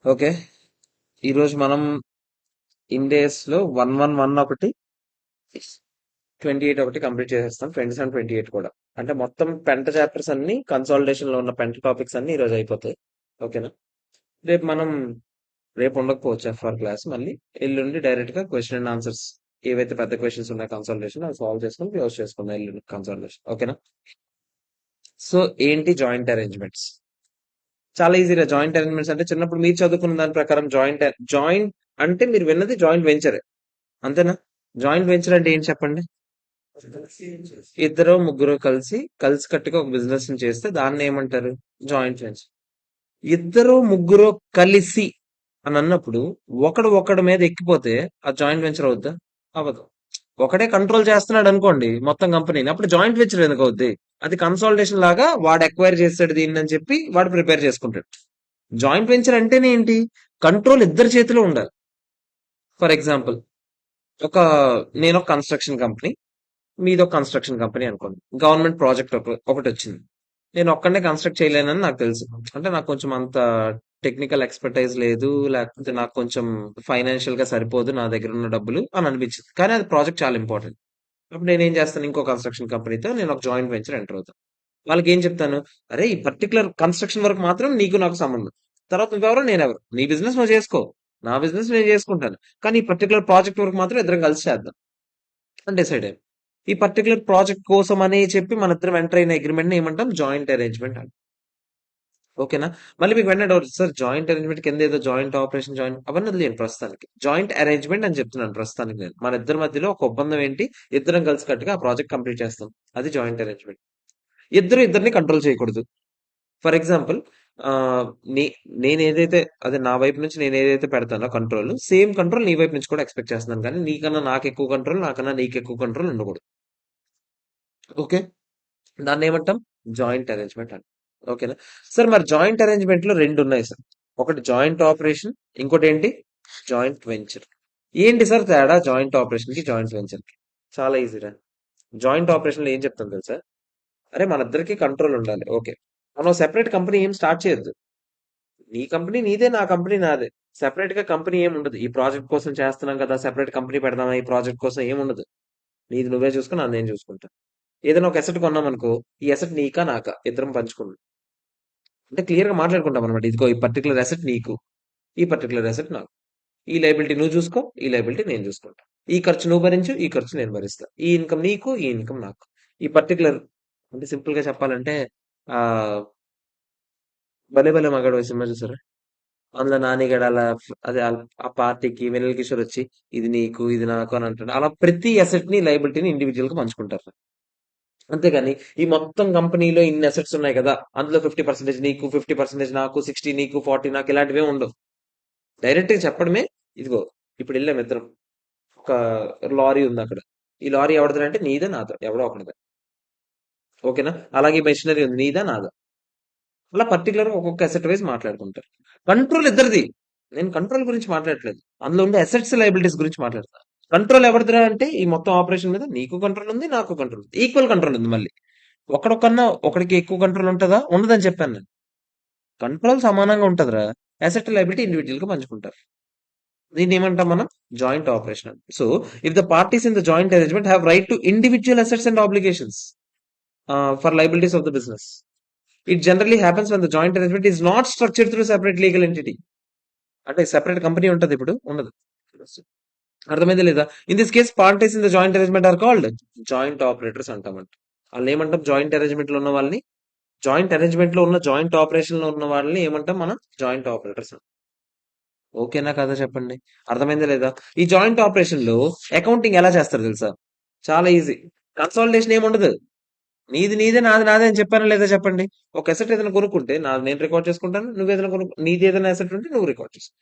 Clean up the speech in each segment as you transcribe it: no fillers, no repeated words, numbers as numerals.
Okay. ఈరోజు మనం ఇండేస్ లో 111 ఒకటి 28 ఒకటి కంప్లీట్ చేసేస్తాం. 27 28 కూడా. అంటే మొత్తం పెంట చాప్టర్స్ అన్ని కన్సాలిడేషన్ లో ఉన్న పెంట టాపిక్స్ అన్ని ఈరోజు అయిపోతాయి. ఓకేనా? రేపు మనం రేపు ఉండకపోవచ్చు ఎఫ్ఆర్ క్లాస్. మళ్ళీ ఎల్లుండి డైరెక్ట్ గా క్వశ్చన్ అండ్ ఆన్సర్స్ ఏవైతే పెద్ద క్వశ్చన్స్ ఉన్నాయి కన్సాలిడేషన్ అవి సాల్వ్ చేసుకుని క్లోజ్ చేసుకుందాం ఎల్లుండి కన్సాలిడేషన్. ఓకేనా? సో ఏంటి జాయింట్ అరేంజ్మెంట్స్? చాలా ఈజీగా జాయింట్ అరేంజ్మెంట్స్ అంటే చిన్నప్పుడు మీరు చదువుకున్న దాని ప్రకారం జాయింట్ అంటే మీరు విన్నది జాయింట్ వెంచర్. అంతేనా? జాయింట్ వెంచర్ అంటే ఏంటి చెప్పండి? ఇద్దరు ముగ్గురు కలిసి కట్టుగా ఒక బిజినెస్ ని చేస్తే దాన్ని ఏమంటారు? Joint venture. ఇద్దరు ముగ్గురు కలిసి అని అన్నప్పుడు ఒకడి మీద ఎక్కిపోతే ఆ జాయింట్ వెంచర్ అవుద్దా? అవ్వదు. ఒకడే కంట్రోల్ చేస్తున్నాడు అనుకోండి మొత్తం కంపెనీని, అప్పుడు జాయింట్ వెంచర్ ఎందుకు అవుద్ది? అది కన్సాలిడేషన్ లాగా వాడు ఎక్వైర్ చేస్తాడు దీన్ని అని చెప్పి వాడు ప్రిపేర్ చేసుకుంటాడు. జాయింట్ వెంచర్ అంటేనే ఏంటి? కంట్రోల్ ఇద్దరి చేతిలో ఉండాలి. ఫర్ ఎగ్జాంపుల్, ఒక నేను ఒక కన్స్ట్రక్షన్ కంపెనీ, మీదో కన్స్ట్రక్షన్ కంపెనీ అనుకోండి. గవర్నమెంట్ ప్రాజెక్ట్ ఒకటి వచ్చింది. నేను ఒక్కడనే కన్స్ట్రక్ట్ చేయలేనని నాకు తెలుసు. అంటే నాకు కొంచెం అంత టెక్నికల్ ఎక్స్పర్టైజ్ లేదు, లేకపోతే నాకు కొంచెం ఫైనాన్షియల్ గా సరిపోదు నా దగ్గర ఉన్న డబ్బులు అని అనిపించింది. కానీ అది ప్రాజెక్ట్ చాలా ఇంపార్టెంట్. అప్పుడు నేనేం చేస్తాను? ఇంకో కన్స్ట్రక్షన్ కంపెనీతో నేను ఒక జాయింట్ వెంచర్ ఎంటర్ అవుతాను. వాళ్ళకి ఏం చెప్తాను? అరే ఈ పర్టికులర్ కన్స్ట్రక్షన్ వరకు మాత్రం నీకు నాకు సంబంధం. తర్వాత నువ్వెవరో నేనెవరు, నీ బిజినెస్ నువ్వు చేసుకో, నా బిజినెస్ నేను చేసుకుంటాను. కానీ ఈ పర్టికులర్ ప్రాజెక్ట్ వరకు మాత్రం ఇద్దరం కలిసి చేద్దాం అని డిసైడ్ అయ్యాం. ఈ పర్టికులర్ ప్రాజెక్ట్ కోసం అని చెప్పి మన ఇద్దరం ఎంటర్ అయిన అగ్రిమెంట్ ఏమంటాం? జాయింట్ అరేంజ్మెంట్ అంటాం. ఓకేనా? మళ్ళీ మీకు వెంటనే డౌట్, సార్ జాయింట్ అరేంజ్మెంట్ కింద ఏదో జాయింట్ ఆపరేషన్ జాయింట్ అవన్నీ వదిలేయండి ప్రస్తుతానికి. జాయింట్ అరేంజ్మెంట్ అని చెప్తున్నాను ప్రస్తుతానికి నేను. మన ఇద్దరి మధ్యలో ఒక ఒప్పందం ఏంటి? ఇద్దరం కలిసి కట్టుగా ఆ ప్రాజెక్ట్ కంప్లీట్ చేస్తాం. అది జాయింట్ అరేంజ్మెంట్. ఇద్దరిని కంట్రోల్ చేయకూడదు. ఫర్ ఎగ్జాంపుల్, ఆహ్, నే నేనేదైతే అదే నా వైపు నుంచి నేనేదైతే పెడతానో కంట్రోల్, సేమ్ కంట్రోల్ నీ వైపు నుంచి కూడా ఎక్స్‌పెక్ట్ చేస్తున్నాను. కానీ నీకన్నా నాకెక్కువ కంట్రోల్, నాకన్నా నీకెక్కువ కంట్రోల్ ఉండకూడదు. ఓకే. దాన్నేమంటాం? జాయింట్ అరేంజ్‌మెంట్ అంటాం. ఓకేనా? సార్ మరి జాయింట్ అరేంజ్‌మెంట్‌లో 2 ఉన్నాయి సార్. ఒకటి జాయింట్ ఆపరేషన్, ఇంకోటేంటి? Joint venture. ఏంటి సార్ తేడా జాయింట్ ఆపరేషన్‌కి, జాయింట్ వెంచర్‌కి? చాలా ఈజీరా. జాయింట్ ఆపరేషన్‌లో ఏం చెప్తాం తెలుసా? అరే మనిద్దరికీ కంట్రోల్ ఉండాలి. ఓకే. మనం సెపరేట్ కంపెనీ ఏం స్టార్ట్ చేయొద్దు. నీ కంపెనీ నీదే, నా కంపెనీ నాదే. సెపరేట్ గా కంపెనీ ఏమి ఉండదు. ఈ ప్రాజెక్ట్ కోసం చేస్తున్నాం కదా, సెపరేట్ కంపెనీ పెడదామా ఈ ప్రాజెక్ట్ కోసం, ఏమి ఉండదు. నీది నువ్వే చూసుకుని నాది నేను చూసుకుంటా. ఏదైనా ఒక ఎసెట్ కొన్నాం అనుకో, ఈ ఎసెట్ నీకా నాకా ఇద్దరం పంచుకుంటాం. అంటే క్లియర్ గా మాట్లాడుకుంటాం అనమాట. ఇదిగో ఈ పర్టికులర్ ఎసెట్ నీకు, ఈ పర్టికులర్ ఎసెట్ నాకు. ఈ లైబిలిటీ నువ్వు చూసుకో, ఈ లైబిలిటీ నేను చూసుకుంటా. ఈ ఖర్చు నువ్వు భరించు, ఈ ఖర్చు నేను భరిస్తా. ఈ ఇన్కమ్ నీకు, ఈ ఇన్కమ్ నాకు. ఈ పర్టికులర్, అంటే సింపుల్ గా చెప్పాలంటే, ఆ భలే భలే మగాడు సినిమా చూసారా? అందులో నానిగాడు అలా అదే ఆ పార్టీకి వెన్నెల కిషోర్ వచ్చి ఇది నీకు ఇది నాకు అని అంటాడు. అలా ప్రతి అసెట్ ని లైబిలిటీని ఇండివిజువల్ గా పంచుకుంటారు. అంతేగాని ఈ మొత్తం కంపెనీలో ఇన్ని అసెట్స్ ఉన్నాయి కదా, అందులో 50% నీకు, 50% నాకు, 60 నీకు, 40 నాకు, ఇలాంటివే ఉండవు. డైరెక్ట్ గా చెప్పడమే. ఇదిగో ఇప్పుడు వెళ్ళాం ఇద్దరం, ఒక లారీ ఉంది అక్కడ. ఈ లారీ ఎవరిదంటే నీదే నాదో ఎవడో ఒకటిదే. ఓకేనా? అలాగే మెషినరీ ఉంది, నీదా నాదా. అలా పర్టికులర్ గా ఒక్కొక్క అసెట్ వైజ్ మాట్లాడుకుంటారు. కంట్రోల్ ఇద్దరిది. నేను కంట్రోల్ గురించి మాట్లాడట్లేదు, అందులో ఉండే అసెట్స్ లైబిలిటీస్ గురించి మాట్లాడతా. కంట్రోల్ ఎవరిదిరా అంటే ఈ మొత్తం ఆపరేషన్ మీద నీకు కంట్రోల్ ఉంది, నాకు కంట్రోల్ ఉంది, ఈక్వల్ కంట్రోల్ ఉంది. మళ్ళీ ఒకడికన్నా ఒకడికి ఎక్కువ కంట్రోల్ ఉంటుందా? ఉండదని చెప్పాను నేను. కంట్రోల్ సమానంగా ఉంటదిరా. అసెట్ లైబిలిటీ ఇండివిజువల్ గా పంచుకుంటారు. దీన్ని ఏమంటాం మనం? Joint operation. So if the parties in the joint arrangement have right to individual assets and obligations for liabilities of the business. It generally happens when the joint arrangement is not structured through separate legal entity. అంటే separate company ఉంటది, ఇప్పుడు ఉండదు. అర్థమైందా లేదా? In this case parties in the joint arrangement are called joint operators అంటామంట. వాళ్ళు ఏమంటాం? Joint arrangement లో ఉన్న వాళ్ళని, జాయింట్ అరేంజ్మెంట్ లో ఉన్న జాయింట్ ఆపరేషన్ లో ఉన్న వాళ్ళని ఏమంటాం మనం? Joint operators. ఓకేనా కదా చెప్పండి? అర్థమైందా లేదా? ఈ జాయింట్ ఆపరేషన్ లో అకౌంటింగ్ ఎలా చేస్తారు తెలుసా? చాలా ఈజీ. కన్సాలిడేషన్ ఏమి ఉండదు. నీది నీదే, నాది నాదే అని చెప్పానా లేదా చెప్పండి? ఒక అసెట్ ఏదైనా కొనుక్కుంటే నాది నేను రికార్డ్ చేసుకుంటాను, నువ్వు ఏదైనా నీది ఏదైనా అసెట్ ఉంటే నువ్వు రికార్డ్ చేసుకో.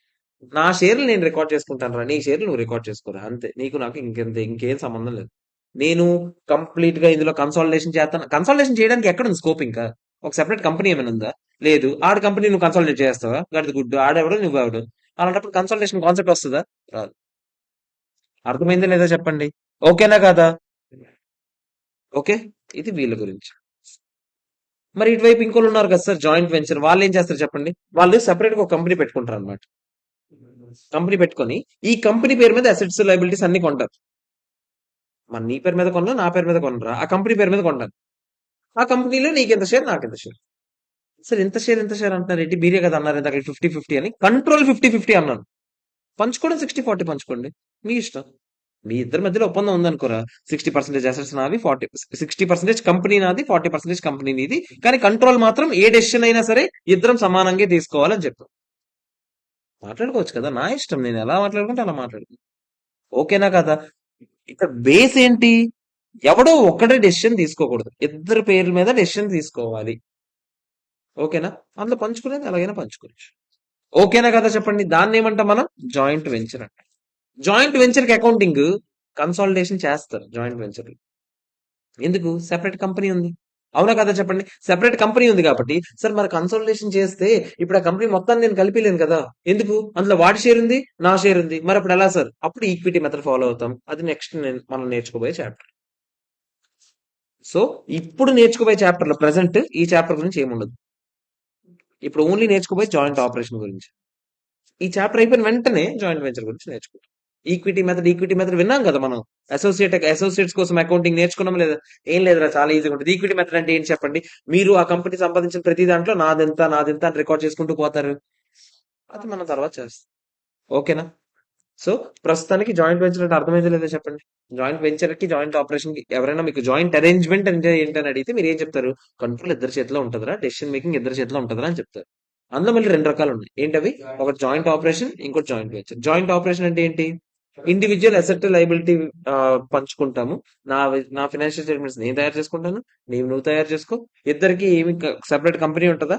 నా షేర్లు నేను రికార్డ్ చేసుకుంటాను రా, నీ షేర్లు నువ్వు రికార్డ్ చేసుకోరా, అంతే. నీకు నాకు ఇంకేం సంబంధం లేదు. నేను కంప్లీట్ గా ఇందులో కన్సాలిడేషన్ చేస్తాను. కన్సాలిడేషన్ చేయడానికి ఎక్కడుంది స్కోప్? ఇంకా ఒక సెపరేట్ కంపెనీ ఏమైనా ఉందా? లేదు. ఆడ కంపెనీ నువ్వు కన్సాలిడేట్ చేస్తావా? గడిది గుడ్డు. ఆడెవడు నువ్వెవడు? అలాంటప్పుడు కన్సాలిడేషన్ కాన్సెప్ట్ వస్తుందా? రాదు. అర్థమైందా లేదా చెప్పండి? ఓకేనా కాదా? ఓకే. ఇది వీళ్ళ గురించి. మరి ఇటువైపు ఇంకోళ్ళు ఉన్నారు కదా సార్ జాయింట్ వెంచర్, వాళ్ళు ఏం చేస్తారు చెప్పండి? వాళ్ళు సెపరేట్ గా ఒక కంపెనీ పెట్టుకుంటారు అనమాట. కంపెనీ పెట్టుకొని ఈ కంపెనీ పేరు మీద అసెట్స్ లైబిలిటీస్ అన్ని కొంటారు. మన నీ పేరు మీద కొన్నా, నా పేరు మీద కొనరా, ఆ కంపెనీ పేరు మీద కొంటారు. ఆ కంపెనీలో నీకు ఎంత షేర్, నాకు ఎంత షేర్. సార్ ఇంత షేర్ అంటున్నారు ఏంటి? మీరే కదా అన్నారు ఇందాక 50-50 అని. కంట్రోల్ 50-50 అన్నాను. పంచుకోవడం 60-40 పంచుకోండి, మీ ఇష్టం. మీ ఇద్దరి మధ్యలో ఒప్పందం ఉందనుకోరా, 60% అసెట్స్ నావి, 60% కంపెనీ నాది, 40% కంపెనీ నీది, కానీ కంట్రోల్ మాత్రం ఏ డెసిషన్ అయినా సరే ఇద్దరం సమానంగా తీసుకోవాలని చెప్పాం. మాట్లాడుకోవచ్చు కదా, నా ఇష్టం, నేను ఎలా మాట్లాడుకుంటే అలా మాట్లాడుకుంటా. ఓకేనా కదా? ఇక్కడ బేస్ ఏంటి? ఎవడో ఒక్కడే డెసిషన్ తీసుకోకూడదు, ఇద్దరు పేర్ల మీద డెసిషన్ తీసుకోవాలి. ఓకేనా? అందులో పంచుకునేది ఎలాగైనా పంచుకోవచ్చు. ఓకేనా కదా చెప్పండి? దాన్ని ఏమంటాం మనం? జాయింట్ వెంచర్ అంట. జాయింట్ వెంచర్ కి అకౌంటింగ్ కన్సాలిడేషన్ చేస్తారు జాయింట్ వెంచర్. ఎందుకు? సెపరేట్ కంపెనీ ఉంది. అవునా కదా చెప్పండి? సెపరేట్ కంపెనీ ఉంది కాబట్టి సార్ మరి కన్సాలిడేషన్ చేస్తే ఇప్పుడు ఆ కంపెనీ మొత్తాన్ని నేను కలిపిలేను కదా. ఎందుకు? అందులో వాడి షేర్ ఉంది, నా షేర్ ఉంది, మరి అప్పుడు ఎలా సార్? అప్పుడు ఈక్విటీ మెథడ్ ఫాలో అవుతాం. అది నెక్స్ట్ మనం నేర్చుకోబోయే చాప్టర్. సో ఇప్పుడు నేర్చుకోబోయే చాప్టర్ లో ప్రెసెంట్ ఈ చాప్టర్ గురించి ఏముండదు. ఇప్పుడు ఓన్లీ నేర్చుకోబోయే జాయింట్ ఆపరేషన్ గురించి. ఈ చాప్టర్ అయిపోయిన వెంటనే జాయింట్ వెంచర్ గురించి నేర్చుకుంటాం. ఈక్విటీ మెథడ్ విన్నాం కదా మనం. అసోసియేట్స్ కోసం అకౌంటింగ్ నేర్చుకున్నాం లేదా? ఏం లేదురా, చాలా ఈజీగా ఉంటుంది. ఈక్విటీ మెథడ్ అంటే ఏంటి చెప్పండి? మీరు ఆ కంపెనీ సంపాదించిన ప్రతి దాంట్లో నాదెంత అని రికార్డ్ చేసుకుంటూ పోతారు. అది మనం తర్వాత చేస్తాం. ఓకేనా? సో ప్రస్తుతానికి జాయింట్ వెంచర్ అంటే అర్థమైందో లేదో చెప్పండి. జాయింట్ వెంచర్ కి జాయింట్ ఆపరేషన్ కి ఎవరైనా మీకు జాయింట్ అరేంజ్మెంట్ అంటే ఏంటని అడిగితే మీరు ఏం చెప్తారు? కంట్రోల్ ఇద్దరి చేతిలో ఉంటుందిరా, డెసిషన్ మేకింగ్ ఇద్దరి చేతిలో ఉంటుందిరా అని చెప్తారు. అందులో మళ్ళీ రెండు రకాలు ఉన్నాయి. ఏంటవి? ఒకటి జాయింట్ ఆపరేషన్, ఇంకోటి జాయింట్ వెంచర్. జాయింట్ ఆపరేషన్ అంటే ఏంటి? ఇండివిజువల్ అసెట్ లైబిలిటీ పంచుకుంటాము. నా నా ఫైనాన్షియల్ స్టేట్మెంట్స్ నేను తయారు చేసుకుంటాను, నువ్వు తయారు చేసుకో. ఇద్దరికి ఏమి సెపరేట్ కంపెనీ ఉంటుందా?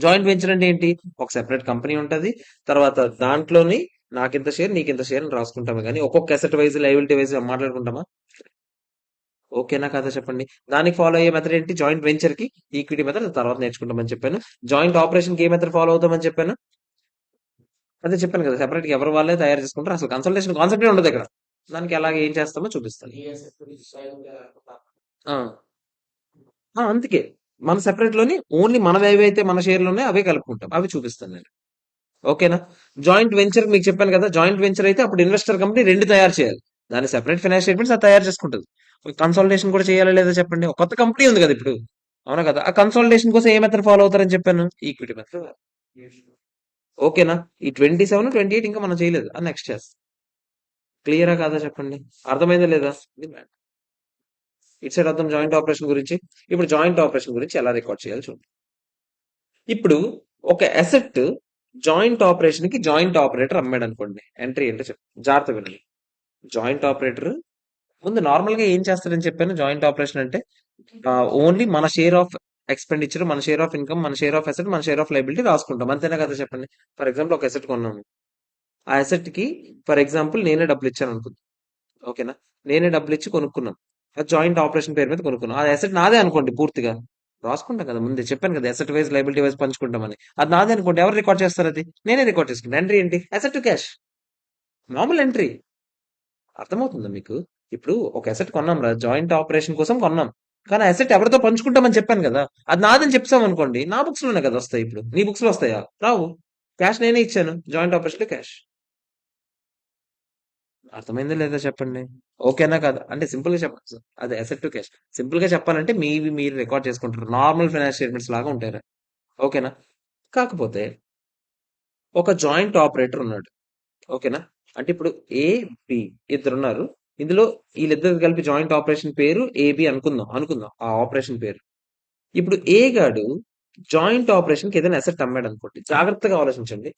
జాయింట్ వెంచర్ అంటే ఏంటి? ఒక సెపరేట్ కంపెనీ ఉంటది, తర్వాత దాంట్లోని నాకింత షేర్ నీకింత షేర్ అని రాసుకుంటాము, కానీ ఒక్కొక్క అసెట్ వైజ్ లైబిలిటీ వైజ్ మాట్లాడుకుంటామా? ఓకేనా కదా చెప్పండి? దానికి ఫాలో అయ్యే మెథడ్ ఏంటి? జాయింట్ వెంచర్ కి ఈక్విటీ మెథడ్ తర్వాత నేర్చుకుంటామని చెప్పాను. జాయింట్ ఆపరేషన్ కి ఏ మెథడ్ ఫాలో అవుతామని చెప్పాను? అదే చెప్పాను కదా, సెపరేట్ గా ఎవరు వాళ్ళే తయారు చేసుకుంటారు. అసలు కన్సల్టేషన్ కాన్సెప్టే ఉండదు ఇక్కడ. దానికి ఎలాగ ఏం చేస్తామో చూపిస్తాను. ఆ, అందుకే మన సెపరేట్ లోని ఓన్లీ మనవి ఏవైతే మన షేర్లు ఉన్నాయో అవే కలుపుకుంటాం, అవి చూపిస్తాను నేను. ఓకేనా? జాయింట్ వెంచర్ మీకు చెప్పాను కదా, జాయింట్ వెంచర్ అయితే అప్పుడు ఇన్వెస్టర్ కంపెనీ రెండు తయారు చేయాలి. దాని సెపరేట్ ఫైనాన్స్ స్టేట్మెంట్స్ అది తయారు చేసుకుంటుంది. కన్సల్టేషన్ కూడా చేయాలా లేదా చెప్పండి? ఒక కొత్త కంపెనీ ఉంది కదా ఇప్పుడు. అవునా కదా? ఆ కన్సల్టేషన్ కోసం ఏ మెథడ్ ఫాలో అవుతారని చెప్పాను? Equity method. ఓకేనా? ఈ 27-28 ఇంకా మనం చేయలేదు, అది నెక్స్ట్ చేస్తాం. క్లియరా కాదా చెప్పండి? అర్థమైందా లేదా? ఇటు సైడ్ అర్థం జాయింట్ ఆపరేషన్ గురించి. ఇప్పుడు జాయింట్ ఆపరేషన్ గురించి ఎలా రికార్డ్ చేయాలి చూడండి. ఇప్పుడు ఒక అసెట్ జాయింట్ ఆపరేషన్ కి జాయింట్ ఆపరేటర్ అమ్మాడు అనుకోండి, ఎంట్రీ ఏంటో జాగ్రత్త వినండి. జాయింట్ ఆపరేటర్ ముందు నార్మల్ గా ఏం చేస్తాడని చెప్పాను? జాయింట్ ఆపరేషన్ అంటే ఓన్లీ మన షేర్ ఆఫ్ ఎక్స్పెండిచర్, మన షేర్ ఆఫ్ ఇన్కమ్, మన షేర్ ఆఫ్ అసెట్, మన షేర్ ఆఫ్ లైబిలిటీ రాసుకుంటాం. అంతేనా కదా చెప్పండి? ఫర్ ఎగ్జాంపుల్ ఒక అసెట్ కొన్నాము. ఆ అసెట్ కి ఫర్ ఎగ్జాంపుల్ నేనే డబ్బులు ఇచ్చాను అనుకుంది. ఓకేనా? నేనే డబ్బులు ఇచ్చి కొనుక్కున్నాను. అది జాయింట్ ఆపరేషన్ పేరు మీద కొనుక్కున్నాం. ఆ అసెట్ నాదే అనుకోండి పూర్తిగా. రాసుకుంటాం కదా, ముందే చెప్పాను కదా, అసెట్ వైజ్ లైబిలిటీ వైజ్ పంచుకుంటామని. అది నాదే అనుకోండి, ఎవరు రికార్డ్ చేస్తారు? అది నేనే రికార్డ్ చేసుకుంటాను. ఎంట్రీ ఏంటి? అసెట్ టు క్యాష్, మామూలు ఎంట్రీ. అర్థమవుతుందా మీకు? ఇప్పుడు ఒక అసెట్ కొన్నాం రా, జాయింట్ ఆపరేషన్ కోసం కొన్నాం, కానీ అసెట్ ఎవరితో పంచుకుంటామని చెప్పాను కదా. అది నాదని చెప్తాం అనుకోండి, నా బుక్స్ లోనే కదా వస్తాయి. ఇప్పుడు నీ బుక్స్ లో వస్తాయా? రావు. క్యాష్ నేనే ఇచ్చాను, జాయింట్ ఆపరేషన్ లో క్యాష్. అర్థమైందా లేదా చెప్పండి? ఓకేనా కదా? అంటే సింపుల్ గా చెప్పచ్చు, అది అసెట్ టు క్యాష్. సింపుల్ గా చెప్పాలంటే మీవి మీరు రికార్డ్ చేసుకుంటారు, నార్మల్ ఫైనాన్స్ స్టేట్మెంట్స్ లాగా ఉంటాయి. ఓకేనా? కాకపోతే ఒక జాయింట్ ఆపరేటర్ ఉన్నాడు. ఓకేనా? అంటే ఇప్పుడు ఏ బి ఇద్దరున్నారు. ఇందులో వీళ్ళిద్దరు కలిపి జాయింట్ ఆపరేషన్ పేరు ఏబి అనుకుందాం ఆ ఆపరేషన్ పేరు. ఇప్పుడు ఏ గాడు జాయింట్ ఆపరేషన్ కి ఏదైనా అసెట్ అమ్మాడు అనుకోండి, జాగ్రత్తగా ఆలోచించండి.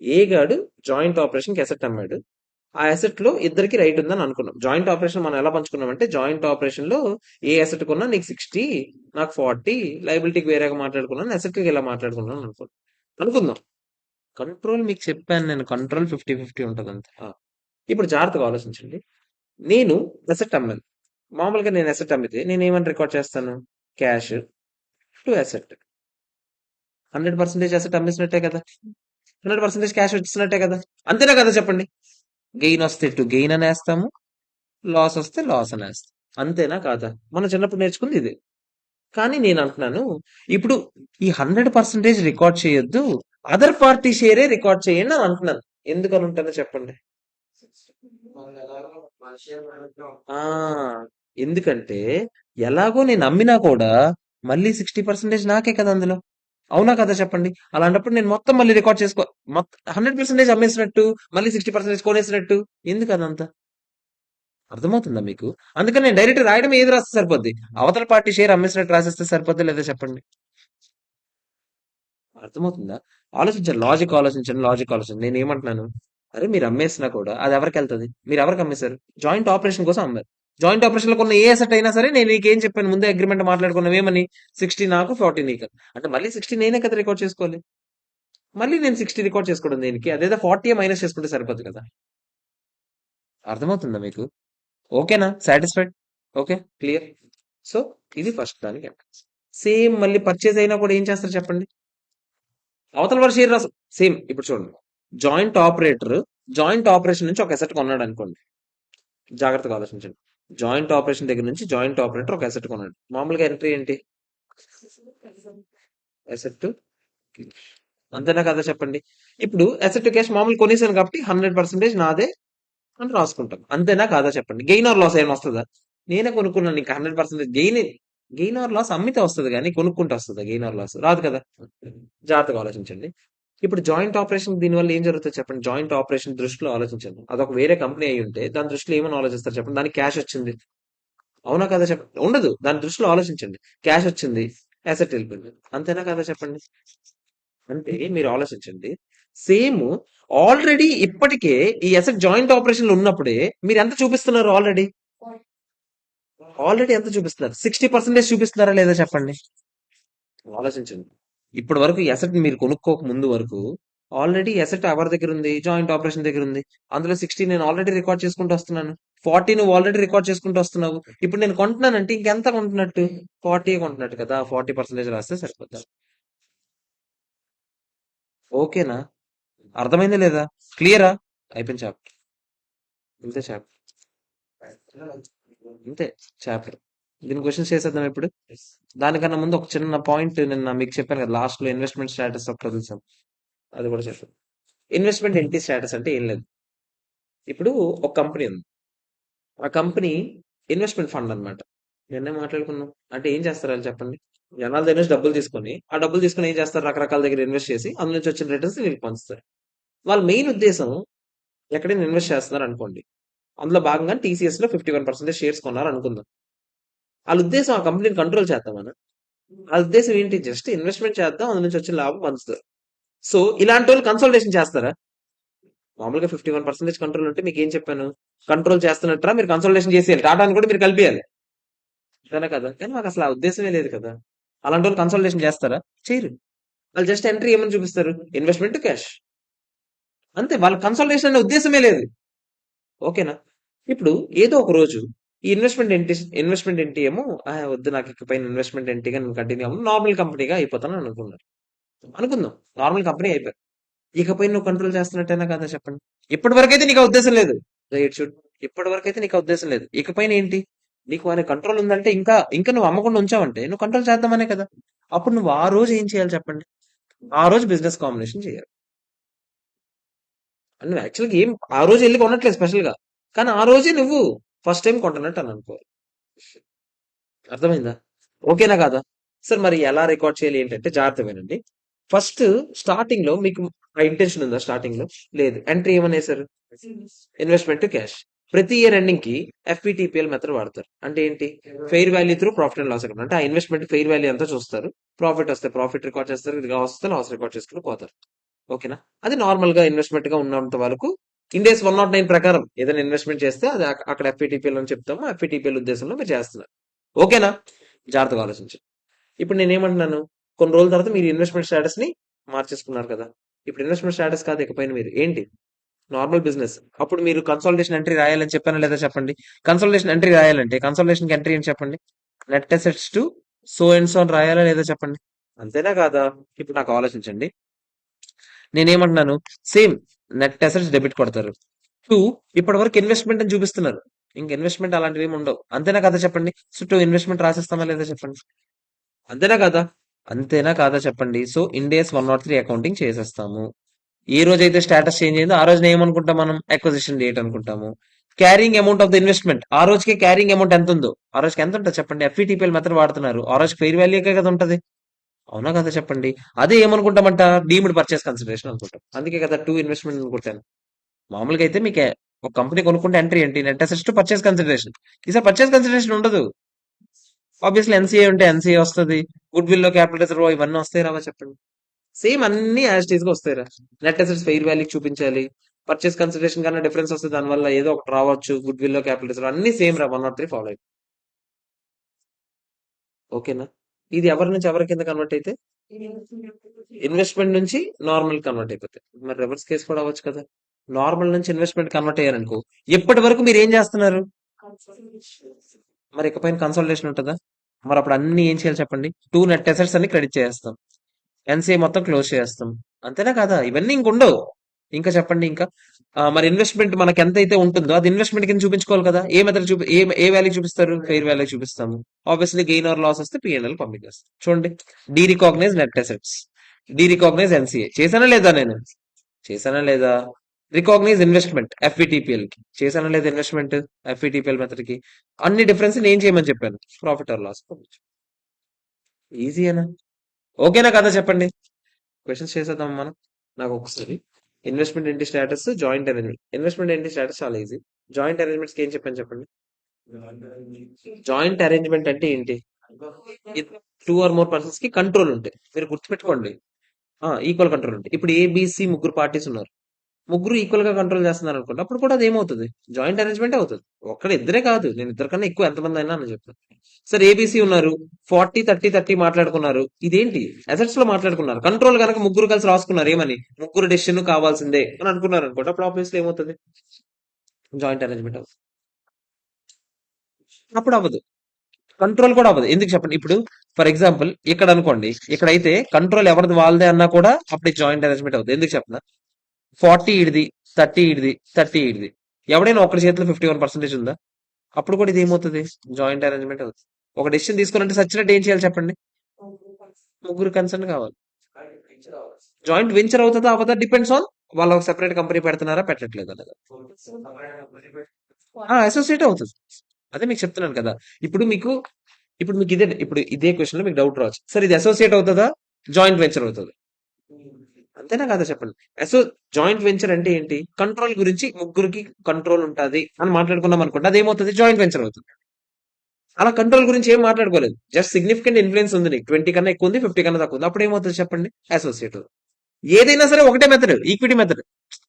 ఏ గాడు జాయింట్ ఆపరేషన్ కి అసెట్ అమ్మాడు. ఆ అసెట్ లో ఇద్దరికి రైట్ ఉందని అనుకున్నాం. జాయింట్ ఆపరేషన్ మనం ఎలా పంచుకున్నాం అంటే, జాయింట్ ఆపరేషన్ లో ఏ అసెట్ కొన్నా నీకు 60, నాకు 40, లైబిలిటీకి వేరేగా మాట్లాడుకున్నాను, అసెట్ కి ఇలా మాట్లాడుకున్నాను అనుకుందాం. కంట్రోల్ మీకు చెప్పాను నేను, కంట్రోల్ 50-50 ఉంటుంది అంతే. ఇప్పుడు జాగ్రత్తగా ఆలోచించండి. నేను అసెట్ అమ్మాను. మామూలుగా నేను అసెట్ అమ్మితే నేను ఏమని రికార్డ్ చేస్తాను? Cash to asset. 100% అసెట్ అమ్మేసినట్టే కదా, 100% క్యాష్ వచ్చినట్టే కదా. అంతేనా కదా చెప్పండి? గెయిన్ వస్తే టు గెయిన్ అనేస్తాము, లాస్ వస్తే లాస్ అనేస్తాం. అంతేనా కాదా? మనం చిన్నప్పుడు నేర్చుకుంది ఇది. కానీ నేను అంటున్నాను, ఇప్పుడు ఈ 100% రికార్డ్ చేయొద్దు. అదర్ పార్టీ షేరే రికార్డ్ చేయండి అని అంటున్నాను. ఎందుకని ఉంటానో చెప్పండి. ఆ ఎందుకంటే ఎలాగో నేను అమ్మినా కూడా మళ్ళీ 60% నాకే కదా అందులో. అవునా కదా చెప్పండి. అలాంటప్పుడు నేను మొత్తం మళ్ళీ రికార్డ్ చేసుకో, మొత్తం 100% అమ్మేసినట్టు, మళ్ళీ 60% కొనేసినట్టు, ఎందుకు అదంతా? అర్థమవుతుందా మీకు? అందుకని నేను డైరెక్ట్ రాయడం, ఏది రాస్తే సరిపోద్ది. అవతల పార్టీ షేర్ అమ్మేసినట్టు రాసేస్తే సరిపోద్ది లేదా చెప్పండి. అర్థమవుతుందా? ఆలోచించండి, లాజిక్ ఆలోచించండి, లాజిక్ ఆలోచించండి. నేను ఏమంటున్నాను, అరే మీరు అమ్మేసినా కూడా అది ఎవరికి వెళ్తుంది? మీరు ఎవరికి అమ్మేశారు? జాయింట్ ఆపరేషన్ కోసం అమ్మారు. జాయింట్ ఆపరేషన్ లో కొన్న ఏ అసెట్ అయినా సరే, నేను నీకేం చెప్పాను ముందే, అగ్రిమెంట్ మాట్లాడుకున్నాం ఏమని, 60 నాకు 40 నీకు. అంటే మళ్ళీ 60 నేనే కదా రికార్డ్ చేసుకోవాలి. మళ్ళీ నేను 60 రికార్డ్ చేసుకోవడం దేనికి? అదేదో 40 మైనస్ చేసుకుంటే సరిపోదు కదా. అర్థమవుతుందా మీకు? ఓకేనా? సాటిస్ఫైడ్? Okay, clear. సో ఇది ఫస్ట్ దానికి. సేమ్ మళ్ళీ పర్చేజ్ అయినా కూడా ఏం చేస్తారు చెప్పండి. అవతల వారి షేర్ రాసు, సేమ్ ఇప్పుడు చూడండి. జాయింట్ ఆపరేటర్ జాయింట్ ఆపరేషన్ నుంచి ఒక అసెట్ కొన్నాడు అనుకోండి. జాగ్రత్తగా ఆలోచించండి. జాయింట్ ఆపరేషన్ దగ్గర నుంచి జాయింట్ ఆపరేటర్ ఒక అసెట్ కొన్నాడు. మామూలుగా ఎంట్రీ ఏంటి? అసెట్, అంతేనా కదా చెప్పండి. ఇప్పుడు అసెట్ క్యాష్ మామూలు కొనేసాను కాబట్టి 100% నాదే అని రాసుకుంటాం. అంతేనా కాదా చెప్పండి. గెయిన్ ఆర్ లాస్ ఏమైనా వస్తుందా? నేనే కొనుక్కున్నాను, ఇంకా 100% గెయిన్. గెయిన్ ఆర్ లాస్ అమ్మితే వస్తుంది కానీ కొనుక్కుంటే వస్తుందా గెయిన్ ఆర్ లాస్? రాదు కదా. జాగ్రత్తగా ఆలోచించండి. ఇప్పుడు జాయింట్ ఆపరేషన్ దీనివల్ల ఏం జరుగుతుంది చెప్పండి. జాయింట్ ఆపరేషన్ దృష్టిలో ఆలోచించండి. అదొక వేరే కంపెనీ అయి ఉంటే దాని దృష్టిలో ఏమని ఆలోచిస్తారు చెప్పండి. దానికి క్యాష్ వచ్చింది, అవునా కదా చెప్పండి. ఉండదు, దాని దృష్టిలో ఆలోచించండి. క్యాష్ వచ్చింది, అసెట్ వెళ్ళిపోయింది, అంతేనా కదా చెప్పండి. అంటే మీరు ఆలోచించండి. సేమ్, ఆల్రెడీ ఇప్పటికే ఈ అసెట్ జాయింట్ ఆపరేషన్ లో ఉన్నప్పుడే మీరు ఎంత చూపిస్తున్నారు? ఆల్రెడీ ఆల్రెడీ ఎంత చూపిస్తున్నారు? 60% చూపిస్తున్నారా లేదా చెప్పండి. ఆలోచించండి. ఇప్పటి వరకు ఎసెట్ మీరు కొనుక్కోక ముందు వరకు ఆల్రెడీ ఎసెట్ ఎవరి దగ్గర ఉంది? జాయింట్ ఆపరేషన్ దగ్గర ఉంది. అందులో 60 నేను ఆల్రెడీ రికార్డ్ చేసుకుంటూ వస్తున్నాను. 40 నువ్వు ఆల్రెడీ రికార్డ్ చేసుకుంటూ వస్తున్నావు. ఇప్పుడు నేను కొంటున్నానంటే ఇంకెంత కొంటున్నట్టు? 40 కొంటున్నట్టు కదా. 40% రాస్తే సరిపోతుంది. ఓకేనా? అర్థమైందా లేదా? క్లియరా? అయిపోయింది చాప్టర్. ఇంతే చాప్టర్. ఇంతే చాప్టర్. దీని క్వశ్చన్స్ చేసేద్దాం ఇప్పుడు. దానికన్నా ముందు ఒక చిన్న పాయింట్ నిన్న మీకు చెప్పాను కదా, లాస్ట్ లో ఇన్వెస్ట్మెంట్ స్టేటస్ ఒకటి వదిలేసాం, అది కూడా చెప్పాను. ఇన్వెస్ట్మెంట్ ఎంటీ స్టేటస్ అంటే ఏం లేదు. ఇప్పుడు ఒక కంపెనీ ఉంది. ఆ కంపెనీ ఇన్వెస్ట్మెంట్ ఫండ్ అన్నమాట. నిన్నే మాట్లాడుకున్నాం. అంటే ఏం చేస్తారు వాళ్ళు చెప్పండి. జనాల దగ్గర నుంచి డబ్బులు తీసుకొని, ఆ డబ్బులు తీసుకొని ఏం చేస్తారు? రకరకాల దగ్గర ఇన్వెస్ట్ చేసి అందులో నుంచి వచ్చిన రిటర్న్స్ వీళ్ళకి పంచుతారు. వాళ్ళ మెయిన్ ఉద్దేశం, ఎక్కడైనా ఇన్వెస్ట్ చేస్తున్నారు అనుకోండి, అందులో భాగంగా టీసీఎస్ లో 51% షేర్స్ కొన్నారు అనుకుందాం. వాళ్ళ ఉద్దేశం ఆ కంపెనీని కంట్రోల్ చేద్దామని. వాళ్ళ ఉద్దేశం ఏంటి? జస్ట్ ఇన్వెస్ట్మెంట్ చేద్దాం, అందులో నుంచి వచ్చిన లాభం పంచుతారు. సో ఇలాంటి వాళ్ళు కన్సల్టేషన్ చేస్తారా? మామూలుగా 51% కంట్రోల్ ఉంటే మీకు ఏం చెప్పాను? కంట్రోల్ చేస్తున్నట్రా మీరు కన్సల్టేషన్ చేసేయాలి, టాటాని కూడా మీరు కలిపేయాలి, అంతేనా కదా. కానీ మాకు అసలు ఆ ఉద్దేశమే లేదు కదా. అలాంటి వాళ్ళు కన్సల్టేషన్ చేస్తారా? చేయరు. వాళ్ళు జస్ట్ ఎంట్రీ ఏమని చూపిస్తారు? ఇన్వెస్ట్మెంట్ క్యాష్, అంతే. వాళ్ళ కన్సల్టేషన్ అనే ఉద్దేశమే లేదు. ఓకేనా? ఇప్పుడు ఏదో ఒక రోజు ఈ ఇన్వెస్ట్మెంట్ ఎంటీ ఏమో, వద్దు నాకు ఇకపైన ఇన్వెస్ట్మెంట్ ఎంటీగా నేను కంటిన్యూ అవ్వను, నార్మల్ కంపెనీగా అయిపోతాను అని అనుకున్నారు. అనుకుందాం, నార్మల్ కంపెనీ అయిపోయారు. ఇకపై నువ్వు కంట్రోల్ చేస్తున్నట్టేనా కదా చెప్పండి. ఇప్పటి వరకైతే నీకు ఆ ఉద్దేశం లేదు. Right should. ఇప్పటి వరకైతే నీకు ఆ ఉద్దేశం లేదు. ఇకపైన ఏంటి? నీకు ఆయన కంట్రోల్ ఉందంటే, ఇంకా ఇంకా నువ్వు అమ్మకుండా ఉంచావంటే నువ్వు కంట్రోల్ చేద్దామనే కదా. అప్పుడు నువ్వు ఆ రోజు ఏం చేయాలి చెప్పండి. ఆ రోజు బిజినెస్ కాంబినేషన్ చేయాలి. అంటే నువ్వు యాక్చువల్గా ఏం ఆ రోజు వెళ్ళి కొనట్లేదు స్పెషల్ గా, కానీ ఆ రోజే నువ్వు ఫస్ట్ టైం కొంటున్నట్టు అని అనుకోవాలి. అర్థమైందా? ఓకేనా కాదా? సార్ మరి ఎలా రికార్డ్ చేయాలి ఏంటంటే, జాగ్రత్త వినండి. ఫస్ట్ స్టార్టింగ్ లో మీకు ఆ ఇంటెన్షన్ ఉందా? స్టార్టింగ్ లో లేదు. ఎంట్రీ ఏమనేసారు? Investment to cash. ప్రతి ఇయర్ ఎండింగ్ కి ఎఫ్పిటిపిఎల్ మెథడ్ వాడతారు. అంటే ఏంటి? Fair value through profit and loss account. అంటే ఆ ఇన్వెస్ట్మెంట్ ఫెయిర్ వాల్యూ అంతా చూస్తారు. ప్రాఫిట్ వస్తే ప్రాఫిట్ రికార్డ్ చేస్తారు, ఇది వస్తే లాస్ రికార్డ్ చేసుకుని పోతారు. ఓకేనా? అది నార్మల్ గా ఇన్వెస్ట్మెంట్ గా ఉన్నంత వరకు. ఇండెక్స్ 109 ప్రకారం ఏదైనా ఇన్వెస్ట్మెంట్ చేస్తే అది అక్కడ ఎఫ్పిటిపిఎల్ అని చెప్తాము. ఎఫ్పిటిపిఎల్ ఉద్దేశంలో మీరు చేస్తున్నారు. ఓకేనా? జాగ్రత్తగా ఆలోచించండి. ఇప్పుడు నేనేమంటున్నాను, కొన్ని రోజుల తర్వాత మీరు ఇన్వెస్ట్మెంట్ స్టేటస్ ని మార్చేసుకున్నారు కదా. ఇప్పుడు ఇన్వెస్ట్మెంట్ స్టేటస్ కాదు, ఇకపైన మీరు ఏంటి? Normal business. అప్పుడు మీరు కన్సల్టేషన్ ఎంట్రీ రాయాలని చెప్పానా లేదా చెప్పండి. కన్సల్టేషన్ ఎంట్రీ రాయాలంటే కన్సల్టేషన్ ఎంట్రీ అని చెప్పండి. Net assets to so and so అని రాయాలా లేదా చెప్పండి. అంతేనా కాదా? ఇప్పుడు నాకు ఆలోచించండి. నేనేమంటున్నాను, సేమ్ నెట్ అసెట్స్ డెబిట్ కొడతారు. టూ, ఇప్పటి వరకు ఇన్వెస్ట్మెంట్ అని చూపిస్తున్నారు. ఇంక ఇన్వెస్ట్మెంట్ అలాంటివి ఏమి ఉండవు. అంతేనా కదా చెప్పండి. సో టూ ఇన్వెస్ట్మెంట్ రాసిస్తామా లేదా చెప్పండి. అంతేనా కాదా? అంతేనా కాదా చెప్పండి. సో ఇండియాస్ 103 అకౌంటింగ్ చేసేస్తాము. ఏ రోజైతే స్టేటస్ చేంజ్ అయిందో ఆ రోజున ఏమనుకుంటాం మనం? అక్విజిషన్ డేట్ అనుకుంటాము. Carrying amount of the investment ఆ రోజుకి క్యారింగ్ అమౌంట్ ఎంత ఉందో ఆ రోజుకి ఎంత ఉంటుంది చెప్పండి. ఎఫ్ఈటీపీఎల్ మెథడ్ వాడుతున్నారు, ఆ రోజు ఫెయిర్ వాల్యూకే కదా ఉంటది. అవునా కదా చెప్పండి. అదే ఏమనుకుంటామంట? డీమ్డ్ పర్చేస్ కన్సిడరేషన్ అనుకుంటాం. అందుకే కదా టూ ఇన్వెస్ట్మెంట్ అనుకుంటాను. మామూలుగా అయితే మీకు ఒక కంపెనీ కొనుక్కుంటే ఎంట్రీ ఏంటి? Net assets to purchase consideration. ఈసారి పర్చేస్ కన్సిడరేషన్ ఉండదు. ఆబ్వియస్లీ ఎన్సీఏ ఉంటే ఎన్సీఏ వస్తది. గుడ్ విల్ లో క్యాపిటల్ రిజర్వ్ ఇవన్నీ వస్తాయి రావా చెప్పండి. సేమ్ అన్ని యాజ్ టీజ్ గా వస్తాయిరా. నెట్ అసెట్స్ ఫెయిర్ వాల్యూ చూపించాలి. పర్చేస్ కన్సిడరేషన్ కన్నా డిఫరెన్స్ వస్తే దానివల్ల ఏదో ఒకటి రావచ్చు. గుడ్ విల్ లో క్యాపిటల్ రిజర్వ్ అన్ని సేమ్ రా. 103 ఫాలో అయిపోయి ఓకేనా. ఇది ఎవరి నుంచి ఎవరి కింద కన్వర్ట్ అయితే ఇన్వెస్ట్మెంట్ నుంచి నార్మల్ కన్వర్ట్ అయిపోతాయి. మరి రివర్స్ కేసు కూడా అవ్వచ్చు కదా. నార్మల్ నుంచి ఇన్వెస్ట్మెంట్ కన్వర్ట్ అయ్యారనుకో, ఎప్పటి వరకు మీరు ఏం చేస్తున్నారు? మరి ఇకపైన కన్సల్టేషన్ ఉంటుందా? మరి అప్పుడు అన్ని ఏం చేయాలి చెప్పండి. టూ నెట్ అసెట్స్ అన్ని క్రెడిట్ చేస్తాం, ఎన్సీఏ మొత్తం క్లోజ్ చేస్తాం. అంతేనా కాదా? ఇవన్నీ ఇంక ఉండవు. ఇంకా చెప్పండి ఇంకా. మరి ఇన్వెస్ట్మెంట్ మనకి ఎంత అయితే ఉంటుందో అది ఇన్వెస్ట్మెంట్ కింద చూపించుకోవాలి కదా. ఏ మెథడ్ ఏ వాల్యూ చూపిస్తారు? ఫెయిర్ వాల్యూ చూపిస్తాము. ఆబ్వియస్లీ గెయిన్ ఆర్ లాస్ వస్తే పిఎన్ఎల్ పంపించేస్తాం. చూడండి, derecognise net assets, derecognise NCA చేశానా లేదా నేను? చేశానా లేదా? రికాగ్నైజ్ ఇన్వెస్ట్మెంట్ ఎఫ్ఈటీపీఎల్ కి చేశానా లేదా? ఇన్వెస్ట్మెంట్ ఎఫ్ఈటీపీఎల్ మెథడ్ కి అన్ని డిఫరెన్స్ నేను చేయమని చెప్పాను. ప్రాఫిట్ ఆర్ లాస్ ఈజీయేనా? ఓకేనా కదా చెప్పండి. క్వశ్చన్స్ చేసేద్దాం మనం. నాకు ఒకసారి ఇన్వెస్ట్మెంట్ ఏంటి స్టేటస్, జాయింట్ అరేంజ్మెంట్. ఇన్వెస్ట్మెంట్ ఏంటి స్టేటస్ చాలా ఈజీ. జాయింట్ అరేంజ్మెంట్స్ ఏం చెప్పాను చెప్పండి. జాయింట్ అరేంజ్మెంట్ అంటే ఏంటి? టూ ఆర్ మోర్ పర్సన్స్ కి కంట్రోల్ ఉంటాయి. మీరు గుర్తుపెట్టుకోండి. ఈక్వల్ కంట్రోల్ ఉంటాయి. ఇప్పుడు ఏబిసి ముగ్గురు పార్టీస్ ఉన్నారు, ముగ్గురు ఈక్వల్ గా కంట్రోల్ చేస్తున్నారు అనుకోండి, అప్పుడు కూడా అది ఏమవుతుంది? జాయింట్ అరేంజ్మెంట్ అవుతుంది. ఒక్కడ ఇద్దరే కాదు, నేను ఇద్దరు కన్నా ఎక్కువ ఎంతమంది అయినా అని చెప్తాను. సరే ఏబిసి ఉన్నారు, 40-30-30 మాట్లాడుకున్నారు. ఇదేంటి? అసెట్స్ లో మాట్లాడుకున్నారు. కంట్రోల్ కనుక ముగ్గురు కలిసి రాసుకున్నారు ఏమని? ముగ్గురు డెసిషన్ కావాల్సిందే అని అనుకున్నారు అనుకోండి, అప్పుడు ఆబ్వియస్లీ ఏమవుతుంది? జాయింట్ అరేంజ్మెంట్ అవుతుంది. అప్పుడు అవ్వదు. కంట్రోల్ కూడా అవ్వదు. ఎందుకు చెప్పండి. ఇప్పుడు ఫర్ ఎగ్జాంపుల్ ఇక్కడ అనుకోండి, ఇక్కడైతే కంట్రోల్ ఎవరిది వాళ్ళదే అన్నా కూడా అప్పుడు జాయింట్ అరేంజ్మెంట్ అవుతుంది. ఎందుకు చెప్పనా? 40 ఇడిది, 30 ఇడిది, 30 ఇడిది. ఎవడైనా ఒకరి చేతిలో 51% ఉందా? అప్పుడు కూడా ఇది ఏమవుతుంది? జాయింట్ అరేంజ్మెంట్ అవుతుంది. ఒక డెసిషన్ తీసుకోవాలంటే సచ్చినట్టు ఏం చేయాలి చెప్పండి. ముగ్గురు కన్సర్న్ కావాలి. జాయింట్ వెంచర్ అవుతుందా అవ్వదా డిపెండ్స్ ఆన్ వాళ్ళ ఒక సెపరేట్ కంపెనీ పెడుతున్నారా పెట్టట్లేదు అనేది. అసోసియేట్ అవుతుంది. అదే మీకు చెప్తున్నాను కదా. ఇప్పుడు మీకు ఇప్పుడు మీకు ఇదే క్వశ్చన్ లో మీకు డౌట్ రావచ్చు. సరే ఇది అసోసియేట్ అవుతుందా, జాయింట్ వెంచర్ అవుతుంది? అంతేనా కదా చెప్పండి. అసో జాయింట్ వెంచర్ అంటే ఏంటి? కంట్రోల్ గురించి ముగ్గురికి కంట్రోల్ ఉంటుంది అని మాట్లాడుకున్నాం అనుకోండి, అదేమవుతుంది? జాయింట్ వెంచర్ అవుతుంది. అలా కంట్రోల్ గురించి ఏం మాట్లాడుకోలేదు. జస్ట్ సిగ్నిఫికెంట్ ఇన్ఫ్లుయెన్స్ ఉంది నీకు, 20 కన్నా ఎక్కువ ఉంది, 50 కన్నా తక్కువ ఉంది, అప్పుడు ఏమవుతుంది చెప్పండి? అసోసియేట్. ఏదైనా సరే ఒకటే మెథడ్, ఈక్విటీ మెథడ్.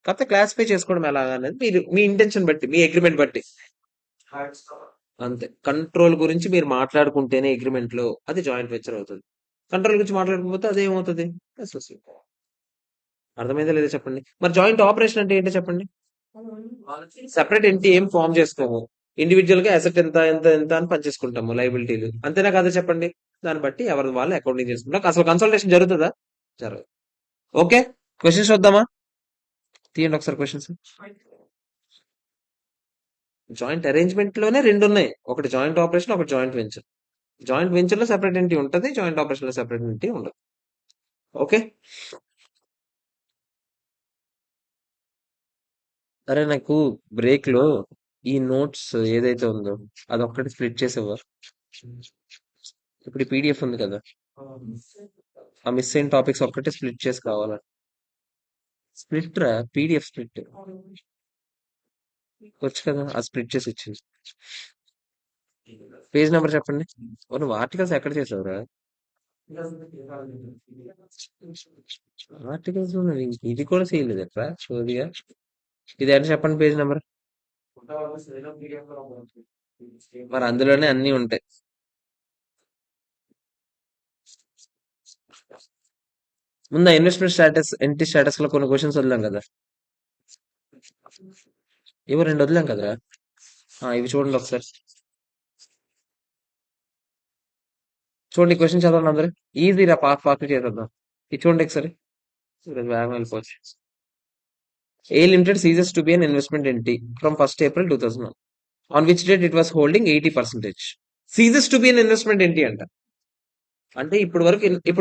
కాకపోతే క్లాసిఫై చేసుకోవడం ఎలా అనేది మీరు మీ ఇంటెన్షన్ బట్టి, మీ అగ్రిమెంట్ బట్టి. అంతే. కంట్రోల్ గురించి మీరు మాట్లాడుకుంటేనే అగ్రిమెంట్ లో అది జాయింట్ వెంచర్ అవుతుంది. కంట్రోల్ గురించి మాట్లాడకపోతే అదే ఏమవుతుంది? అసోసియేట్. అర్థమైందా లేదా చెప్పండి. మరి జాయింట్ ఆపరేషన్ అంటే ఏంటో చెప్పండి. సెపరేట్ ఎంటి ఏం ఫామ్ చేసుకోము. ఇండివిజువల్ గా అసెట్ ఎంత ఎంత ఎంత అని పనిచేసుకుంటాము లైబిలిటీలు. అంతేనా కదా చెప్పండి. దాన్ని బట్టి ఎవరి వాళ్ళు అకౌంటింగ్ చేసుకుంటాం. అసలు కన్సల్టేషన్ జరుగుతుందా? జరగదు. ఓకే. క్వశ్చన్స్ చూద్దామా? తీయండి ఒకసారి క్వశ్చన్స్. జాయింట్ అరేంజ్మెంట్ లోనే రెండు ఉన్నాయి, ఒకటి జాయింట్ ఆపరేషన్, ఒకటి జాయింట్ వెంచర్. జాయింట్ వెంచర్ లో సెపరేట్ ఎంటి ఉంటుంది, జాయింట్ ఆపరేషన్ లో సెపరేట్ ఎంటి ఉండదు. ఓకే. అరే నాకు బ్రేక్ లో ఈ నోట్స్ ఏదైతే ఉందో అదొక్కటి స్ప్లిట్ చేసేవారు. ఇప్పుడు ఈ పీడిఎఫ్ ఉంది కదా, ఆ మిస్ అయిన టాపిక్స్ ఒక్కటే స్ప్లిట్ చేసి కావాలా? స్ప్లిట్ రా, పీడిఎఫ్ స్ప్లిట్ వచ్చు కదా, ఆ స్ప్లిట్ చేసి ఇచ్చింది. పేజ్ నెంబర్ చెప్పండి. నువ్వు ఆర్టికల్స్ ఎక్కడ చేసావురా? ఆర్టికల్స్ ఇది కూడా చేయలేదు ఎట్రా చోదిగా. ఇది అంటే చెప్పండి పేజ్ నెంబర్. మరి అందులోనే అన్ని ఉంటాయి. ముందు ఇన్వెస్ట్మెంట్ స్టేటస్ ఎంటి స్టేటస్ లో కొన్ని క్వశ్చన్స్ వదిలాం కదా. ఇవి రెండు వదిలాం కదరా. ఇవి చూడండి ఒకసారి. చూడండి క్వశ్చన్ చదవండి అందరు. ఈజీరా, పాస్ పాస్ చేసేద్దాం. ఇది చూడండి ఒకసారి. వేగం వెళ్ళిపోవచ్చు. A Limited ceases to be an investment entity from 1st April 2001. On which date it was holding 80%. Ceases to be an investment entity అంట. అంటే ఇప్పుడు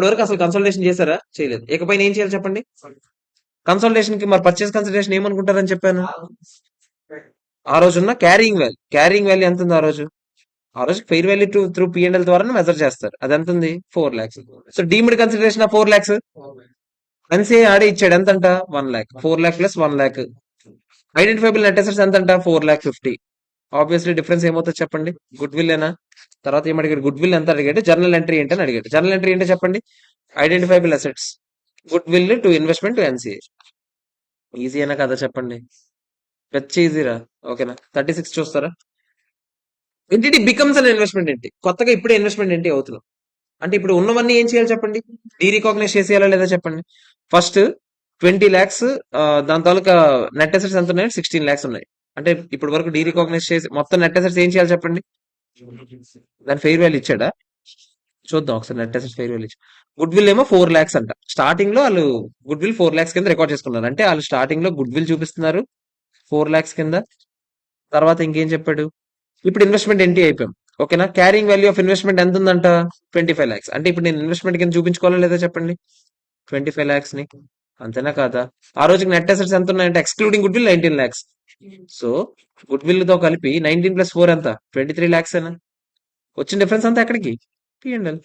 వరకు అసలు కన్సల్టేషన్ చేశారా? చేయలేదు. ఇకపైన ఏం చేయాలి చెప్పండి? కన్సల్టేషన్ కి మరి పర్చేస్ కన్సల్టేషన్ ఏమనుకుంటారని చెప్పాను? ఆ రోజున్న క్యారింగ్ వాల్యూ ఎంత ఉంది ఆ రోజు? ఆ రోజు ఫెయిర్ వాల్యూ త్రూ పిఎండ్ఎల్ ద్వారా మెజర్ చేస్తారు. అది ఎంత ఉంది? 4 lakhs. So deemed consideration 4 lakhs. NCA ఆడే ఇచ్చాడు ఎంతంట? 1 lakh. 4 lakh plus 1 lakh. Identifiable net assets ఎంతంట? 4,50,000. ఆబ్వియస్లీ డిఫరెన్స్ ఏమవుతుంది చెప్పండి? గుడ్ విల్ ఏనా? తర్వాత ఏం అడిగాడు? గుడ్ విల్ ఎంత అడిగాడు? జర్నల్ ఎంట్రీ ఏంటని అడిగాడు. జర్నల్ ఎంట్రీ ఏంటో చెప్పండి? Identifiable assets, good will to investment to NCA. Easy అయినా కదా చెప్పండి? పెద్ద ఈజీరా. ఓకేనా? 36 చూస్తారా? ఎంటిటీ బికమ్స్ అన్ ఇన్వెస్ట్మెంట్ ఏంటి? కొత్తగా ఇప్పుడే ఇన్వెస్ట్మెంట్ ఏంటి అవుతున్నాం అంటే ఇప్పుడు ఉన్నవన్నీ ఏం చేయాలి చెప్పండి? డీరికాగ్నైజ్ చేసేయాలా లేదా చెప్పండి? ఫస్ట్ 20 lakhs, దాని తాలూకా నెట్ అసెట్స్ ఎంత ఉన్నాయి? 16 lakhs ఉన్నాయి. అంటే ఇప్పుడు వరకు డీరికాగ్నైజ్ చేసి మొత్తం నెట్ అసెట్స్ ఏం చేయాలి చెప్పండి? దాని ఫెయిర్ వాల్యూ ఇచ్చాడా? చూద్దాం ఒకసారి. Net assets fair value good will ఏమో 4 lakhs అంట. స్టార్టింగ్ లో వాళ్ళు గుడ్ విల్ 4 lakhs కింద రికార్డ్ చేసుకున్నారు. అంటే వాళ్ళు స్టార్టింగ్ లో గుడ్ విల్ చూపిస్తున్నారు 4 lakhs కింద. తర్వాత ఇంకేం చెప్పాడు? ఇప్పుడు ఇన్వెస్ట్మెంట్ ఏంటి అయిపోయాం. ఓకేనా? క్యారింగ్ వాల్యూ ఆఫ్ ఇన్వెస్ట్మెంట్ ఎంత ఉందంట? 25 lakhs. అంటే ఇప్పుడు నేను ఇన్వెస్ట్మెంట్ కింద చూపించుకోవాలా లేదా చెప్పండి? 25 lakhs ని. అంతేనా కాదా? ఆ రోజుకి నెట్ అసెట్స్ ఎంత ఉన్నాయంటే excluding good will 19 lakhs. So good will తో కలిపి 19 + 4 ఎంత? 23 lakhs ఏనా? వచ్చిన డిఫరెన్స్ అంతా ఎక్కడికి? పిఎండ్ఎల్.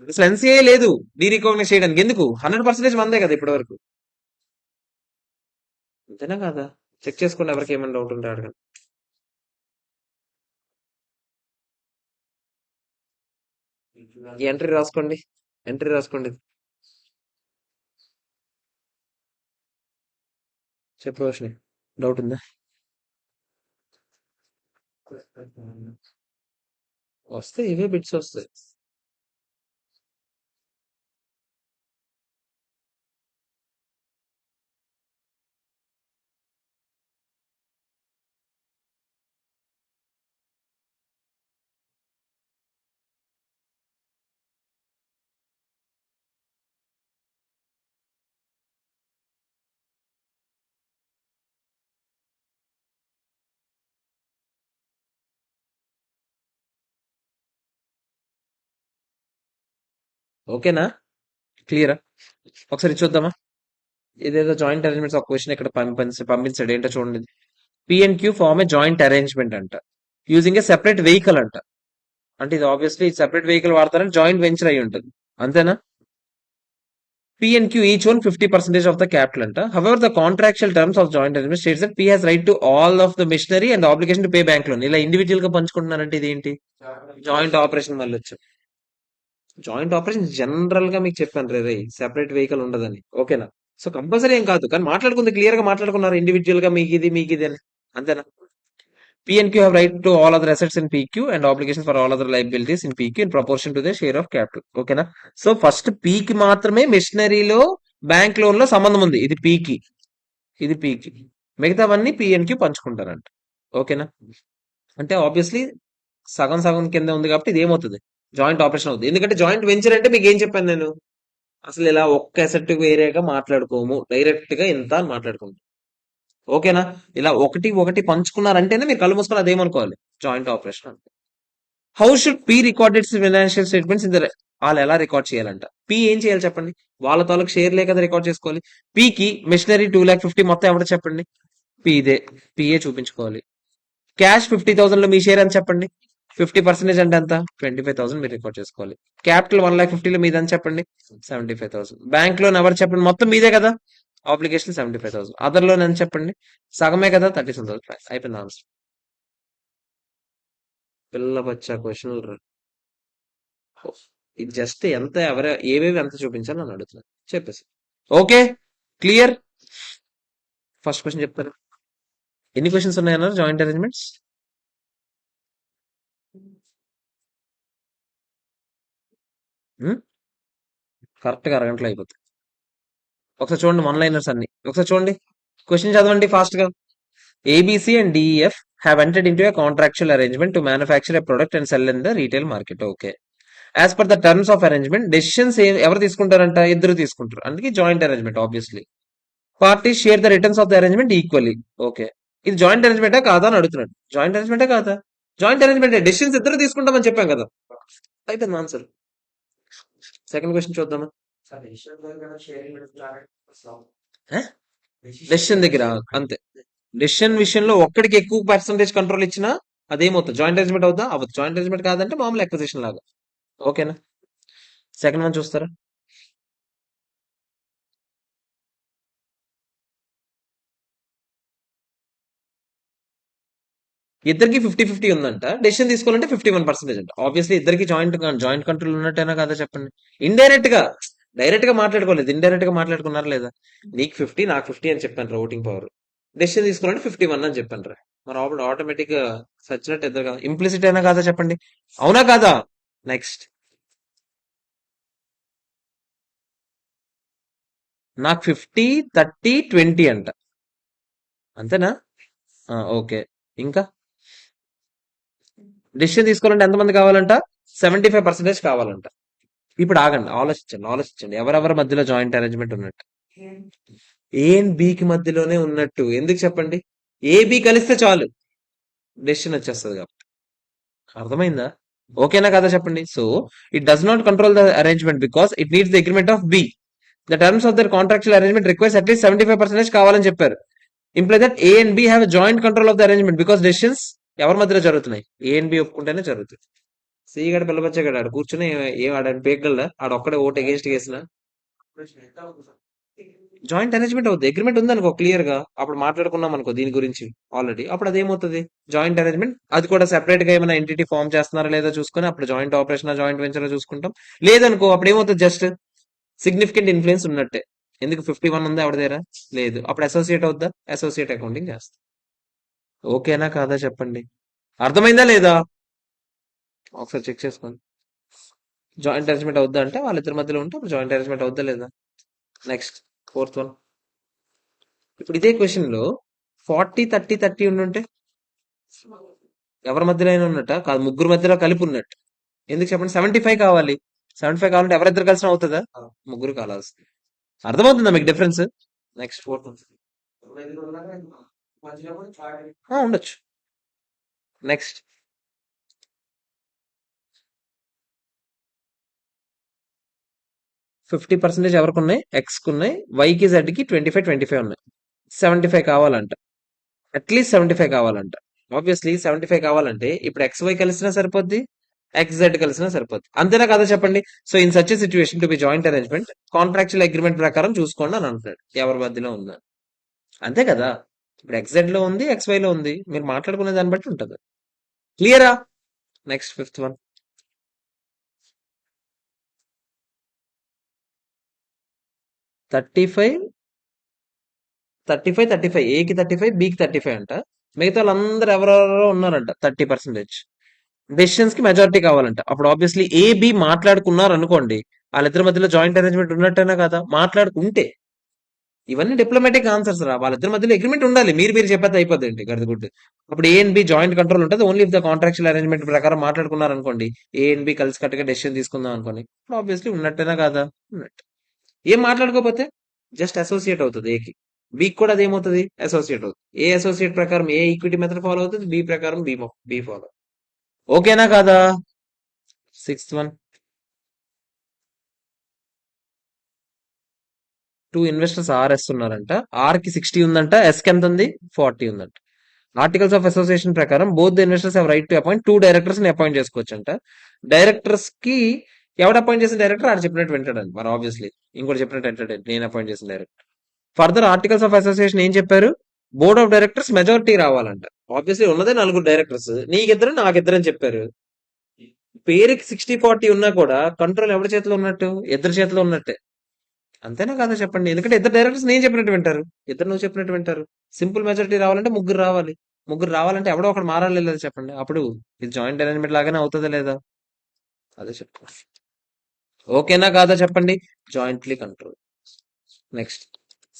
అసలు ఎన్సీఏ లేదు డీరికాగ్నైజ్ చేయడానికి. ఎందుకు? 100% మందే కదా ఇప్పటి వరకు. అంతేనా కాదా? చెక్ చేసుకోండి, ఎవరికి ఏమైనా డౌట్ ఉంటే అడగండి. ఈ ఎంట్రీ రాసుకోండి. ఎంట్రీ రాసుకోండి. చెప్పు రోషిని. డౌట్ ఉందా? వస్తే ఇవే బిట్స్ వస్తాయి. ఓకేనా? క్లియరా? ఒకసారి చూద్దామా? ఇదేదో జాయింట్ అరేంజ్మెంట్స్ ఒక క్వశ్చన్ ఇక్కడ పంపించాడు. ఏంటో చూడండి. P and Q form a joint arrangement అంట యూజింగ్ ఏ సెపరేట్ వెహికల్ అంట. అంటే ఇది ఆబ్వియస్లీ సెపరేట్ వెహికల్ వాడతారని జాయింట్ వెంచర్ అయి ఉంటుంది. అంతేనా? P and Q each own 50% of the capital అంట. However the contractual terms of joint arrangement states that P has right to all of the machinery and obligation to pay bank loan. ఇలా individual గా పంచుకుంటున్నారంటే ఇదేంటి? Joint operation మళ్ళీ వచ్చాం. Joint operation general గా మీకు చెప్పాను రే సెపరేట్ వెహికల్ ఉండదని. ఓకేనా? సో కంపల్సరీ ఏం కాదు, కానీ మాట్లాడుకుంది క్లియర్ గా మాట్లాడుకున్నారు ఇండివిజువల్ గా మీకు ఇది అని. అంతేనా? PNQ have right to all other assets in PQ and obligations for all other liabilities in PQ in proportion to their share of capital. ఓకేనా? సో ఫస్ట్ P కి మాత్రమే మిషనరీలో బ్యాంక్ లోన్ లో సంబంధం ఉంది. ఇది P కి, ఇది P కి. మిగతావన్నీ PNQ పంచుకుంటారంట. ఓకేనా? అంటే ఆబ్వియస్లీ సగం సగం కింద ఉంది కాబట్టి ఇది ఏమవుతుంది? జాయింట్ ఆపరేషన్ అవుతుంది. ఎందుకంటే జాయింట్ వెంచర్ అంటే మీకు ఏం చెప్పాను నేను? అసలు ఇలా ఒక్క అసెట్ వేరేగా మాట్లాడుకోము, డైరెక్ట్ గా ఇంత అని మాట్లాడుకుంటాం. ఓకేనా? ఇలా ఒకటి ఒకటి పంచుకున్నారంటేనే మీరు కళ్ళు మూసుకొని అదేమనుకోవాలి? Joint operation. How should P recorded financial statements in the వాళ్ళు ఎలా రికార్డ్ చేయాలంట? పి ఏం చేయాలి చెప్పండి? వాళ్ళ తాలూకు షేర్లే కదా రికార్డ్ చేసుకోవాలి. పికి మిషనరీ 2,50,000 మొత్తం ఎవడో చెప్పండి? పిదే. పిఏ చూపించుకోవాలి. క్యాష్ 50,000 లో మీ షేర్ అని చెప్పండి. 50% అంటే ఎంత? 25,000 మీరు రికార్డ్ చేసుకోవాలి. క్యాపిటల్ 1,50,000 మీదని చెప్పండి. 75,000. బ్యాంక్ లోన్ ఎవరు చెప్పండి? మొత్తం మీదే కదా. ఆబ్లిగేషన్ 75,000. అదర్ లోన్ అని చెప్పండి. సగమే కదా, 37,000. అయిపోయింది ఆన్సర్. పిల్ల బచ్చా క్వశ్చన్. ఇది జస్ట్ ఎంత ఏవేవి ఎంత చూపించాలో అని అడుగుతున్నాను. చెప్పేసి ఓకే. క్లియర్. ఫస్ట్ క్వశ్చన్ చెప్తారు. ఎన్ని క్వశ్చన్స్ ఉన్నాయన్నారు జాయింట్ అరేంజ్మెంట్స్? కరెక్ట్ గా అరగంటలో అయిపోతుంది. ఒకసారి చూడండి వన్ లైనర్స్ అన్ని. ఒకసారి చూడండి క్వశ్చన్ చదవండి ఫాస్ట్ గా. ABC and DEF have entered into a contractual arrangement to manufacture a product and sell in the retail market. Okay. As per the terms of arrangement decisions ఎవరు తీసుకుంటారంట? ఇద్దరు తీసుకుంటారు. అందుకే joint arrangement. Obviously parties share the returns of the arrangement equally. Okay. ఇది joint అరేంజ్మెంటే కాదా అని అడుగుతున్నాడు. జాయింట్ అరేంజ్మెంటే కాదా? జాయింట్ అరేంజ్మెంట్ డెసిషన్స్ ఇద్దరు తీసుకుంటామని చెప్పాం కదా. అయిపోయింది ఆన్సర్. సెకండ్ క్వశ్చన్ చూద్దామా. డెసిషన్ దగ్గర అంతే. డెసిషన్ విషయంలో ఒక్కడికి ఎక్కువ పర్సంటేజ్ కంట్రోల్ ఇచ్చినా అదేమవుతుంది, జాయింట్ అరేంజ్మెంట్ అవుతా అవ్వదు. జాయింట్ అరేంజ్మెంట్ కాదంటే మామూలు ఎక్విజిషన్ లాగా. ఓకేనా. సెకండ్ వన్ చూస్తారా. ఇద్దరికి 50-50 ఉందంట. డెసిషన్ తీసుకోవాలంటే 51% అంట. ఆబ్వియస్లీ ఇద్దరికి జాయింట్ కంట్రోల్ ఉన్నట్టేనా కదా చెప్పండి. ఇండైరెక్ట్ గా, డైరెక్ట్ గా మాట్లాడుకోలేదు, ఇండైరెక్ట్ గా మాట్లాడుకున్నారు లేదా. నీకు 50 నాకు 50 అని చెప్పాను రా ఓటింగ్ పవర్. డెసిషన్ తీసుకోవాలంటే 51 అని చెప్పాను రా. మరి అప్పుడు ఆటోమేటిక్ గా సచ్చినట్టు ఇద్దరు కదా, ఇంప్లిసిట్ అయినా కాదా చెప్పండి. అవునా కాదా. నెక్స్ట్. నాకు 50-30-20 అంట. అంతేనా. ఓకే. ఇంకా డెసిషన్ తీసుకోవాలంటే ఎంతమంది కావాలంట, 75% కావాలంట. ఇప్పుడు ఆగండి, ఆలోచించండి ఎవరెవరి మధ్యలో జాయింట్ అరేంజ్మెంట్ ఉన్నట్టు. ఏ అండ్ బికి మధ్యలోనే ఉన్నట్టు. ఎందుకు చెప్పండి. ఏ బి కలిస్తే చాలు డెసిషన్ వచ్చేస్తుంది కాబట్టి. అర్థమైందా. ఓకేనా కదా చెప్పండి. So it does not control the arrangement because it needs the agreement of B. The terms of their contractual arrangement requires at least 75% కావాలని చెప్పారు. Imply that A and B have joint control of the arrangement because decisions ఎవరి మధ్యలో జరుగుతున్నాయి, ఏ and B ఒప్పుకుంటేనే జరుగుతుంది. సీగడ పిల్లబచ్చాడు ఆడు కూర్చుని ఏం ఆడని పేగలడా ఆడ ఒక్కడే ఓట్ అగేన్స్ట్ చేసిన జాయింట్ అరేంజ్మెంట్ అవుతుంది. అగ్రిమెంట్ ఉంది అనుకో క్లియర్ గా, అప్పుడు మాట్లాడుకున్నాం అనుకో దీని గురించి ఆల్రెడీ, అప్పుడు అదేమవుతుంది జాయింట్ అరేంజ్మెంట్. అది కూడా సెపరేట్ గా ఏమైనా ఎంటిటీ ఫామ్ చేస్తున్నారా లేదా చూసుకొని అప్పుడు జాయింట్ ఆపరేషన్ జాయింట్ వెంచర్ చూసుకుంటాం. లేదనుకో అప్పుడు ఏమవుతుంది, జస్ట్ సిగ్నిఫికెంట్ ఇన్ఫ్లుయెన్స్ ఉన్నట్టే. ఎందుకు 51 ఉంది ఆవిడ దగ్గర లేదు, అప్పుడు అసోసియేట్ అవుద్దా, అసోసియేట్ అకౌంటింగ్ చేస్తా. ఓకేనా కాదా చెప్పండి. అర్థమైందా లేదా ఒకసారి చెక్ చేసుకోండి. జాయింట్ అరేంజ్మెంట్ అవుద్దా అంటే వాళ్ళిద్దరి మధ్యలో ఉంటే అప్పుడు జాయింట్ అరేంజ్మెంట్ అవుద్దా లేదా. Next fourth one. ఇప్పుడు ఇదే క్వశ్చన్ లో 40-30-30 ఉండుంటే ఎవరి మధ్యలో అయినా ఉన్నట్ట కాదు, ముగ్గురు మధ్యలో కలిపి ఉన్నట్టు. ఎందుకు చెప్పండి. 75 కావాలి. 75 కావాలంటే ఎవరిద్దరు కలిసిన అవుతుందా, ముగ్గురు కావాల్సింది. అర్థమవుతుందా మీకు డిఫరెన్స్. Next fourth one. ఉండొచ్చు. నెక్స్ట్ 50% ఎవరికి ఉన్నాయి, ఎక్స్ కు ఉన్నాయి, వైకి జెడ్ కి 25-25 ఉన్నాయి. 75 కావాలంట. అట్లీస్ట్ 75 కావాలంట. ఆబ్వియస్లీ 75 కావాలంటే ఇప్పుడు ఎక్స్ వై కలిసినా సరిపోద్ది, ఎక్స్ జెడ్ కలిసినా సరిపోద్ది. అంతేనా కదా చెప్పండి. So in such situation to be joint arrangement contractual agreement ప్రకారం చూసుకోండి అని అంటున్నాడు ఎవరి మధ్యలో ఉందా. అంతే కదా. ఇప్పుడు ఎక్స్ జెడ్ లో ఉంది, ఎక్స్ వై లో ఉంది, మీరు మాట్లాడుకునే దాన్ని బట్టి ఉంటుంది. క్లియరా. Next fifth one. 35-35 ఏకి 35 బికి 35 అంట. మిగతా వాళ్ళందరూ ఎవరెవరో ఉన్నారంట 30%. డెసిషన్స్ కి మెజారిటీ కావాలంట. అప్పుడు ఆబ్వియస్లీ ఏ బి మాట్లాడుకున్నారు అనుకోండి, వాళ్ళిద్దరి మధ్యలో జాయింట్ అరేంజ్మెంట్ ఉన్నట్టేనా కదా. మాట్లాడుకుంటే ఇవన్నీ డిప్లొమాటిక్ ఆన్సర్స్ రా. వాళ్ళిద్దరి మధ్యలో అగ్రిమెంట్ ఉండాలి. మీరు చెప్పేది అయిపోద్ది గడిదగుడ్డు. అప్పుడు A and B joint control ఉంటుంది only if the contractual arrangement ప్రకారం మాట్లాడుకున్నారు అనుకోండి. ఏ అండ్ బి కలిసి కట్టుగా డెసిషన్ తీసుకుందాం అనుకోండి, ఇప్పుడు ఆబ్వియస్లీ ఉన్నట్టేనా కాదా. ఉన్నట్టు. ఏం మాట్లాడుకోకపోతే జస్ట్ అసోసియేట్ అవుతుంది ఏకి. బికి కూడా అదేమవుతుంది, అసోసియేట్ అవుతుంది. ఏ అసోసియేట్ ప్రకారం ఏ ఈక్విటీ మెథడ్ ఫాలో అవుతుంది, బి ప్రకారం బి ఫాలో. ఓకేనా కాదా. Sixth one. 2 ఇన్వెస్టర్స్ ఆర్ఎస్ ఉన్నారంట. ఆర్ కి 60 ఉందంట, ఎస్ కి ఎంత ఉంది, 40 ఉందంట. ఆర్టికల్స్ ఆఫ్ అసోసియేషన్ ప్రకారం both the investors have right to appoint 2 directors ని అపాయింట్ చేసుకోవచ్చు అంట. డైరెక్టర్స్ కి ఎవడు అపాయింట్ చేసిన డైరెక్టర్ ఆడు చెప్పినట్టు వింటాడండి మరి ఆబ్వియస్లీ. ఇంకోటి చెప్పినట్టు వింటాడు, నేను అపాయింట్ చేసిన director. Further articles of association ఏం చెప్పారు, బోర్డ్ ఆఫ్ డైరెక్టర్స్ మెజారిటీ రావాలంట. ఆబ్వియస్లీ ఉన్నదే 4 డైరెక్టర్స్, నీకిద్దరు నాకిద్దరు అని చెప్పారు. పేరుకి 60-40 ఉన్నా కూడా కంట్రోల్ ఎవరి చేతిలో ఉన్నట్టు, ఇద్దరు చేతిలో ఉన్నట్టే. అంతేనా కాదా చెప్పండి. ఎందుకంటే ఇద్దరు డైరెక్టర్స్ నేను చెప్పినట్టు వింటారు, ఇద్దరు నువ్వు చెప్పినట్టు వింటారు. సింపుల్ మెజారిటీ రావాలంటే ముగ్గురు రావాలి. ముగ్గురు రావాలంటే ఎవడో ఒకటి మారాలి లేదా చెప్పండి. అప్పుడు ఇది జాయింట్ అరేంజ్మెంట్ లాగానే అవుతుందా లేదా. అదే చెప్తా. ఓకేనా కాదా చెప్పండి. Jointly control. Next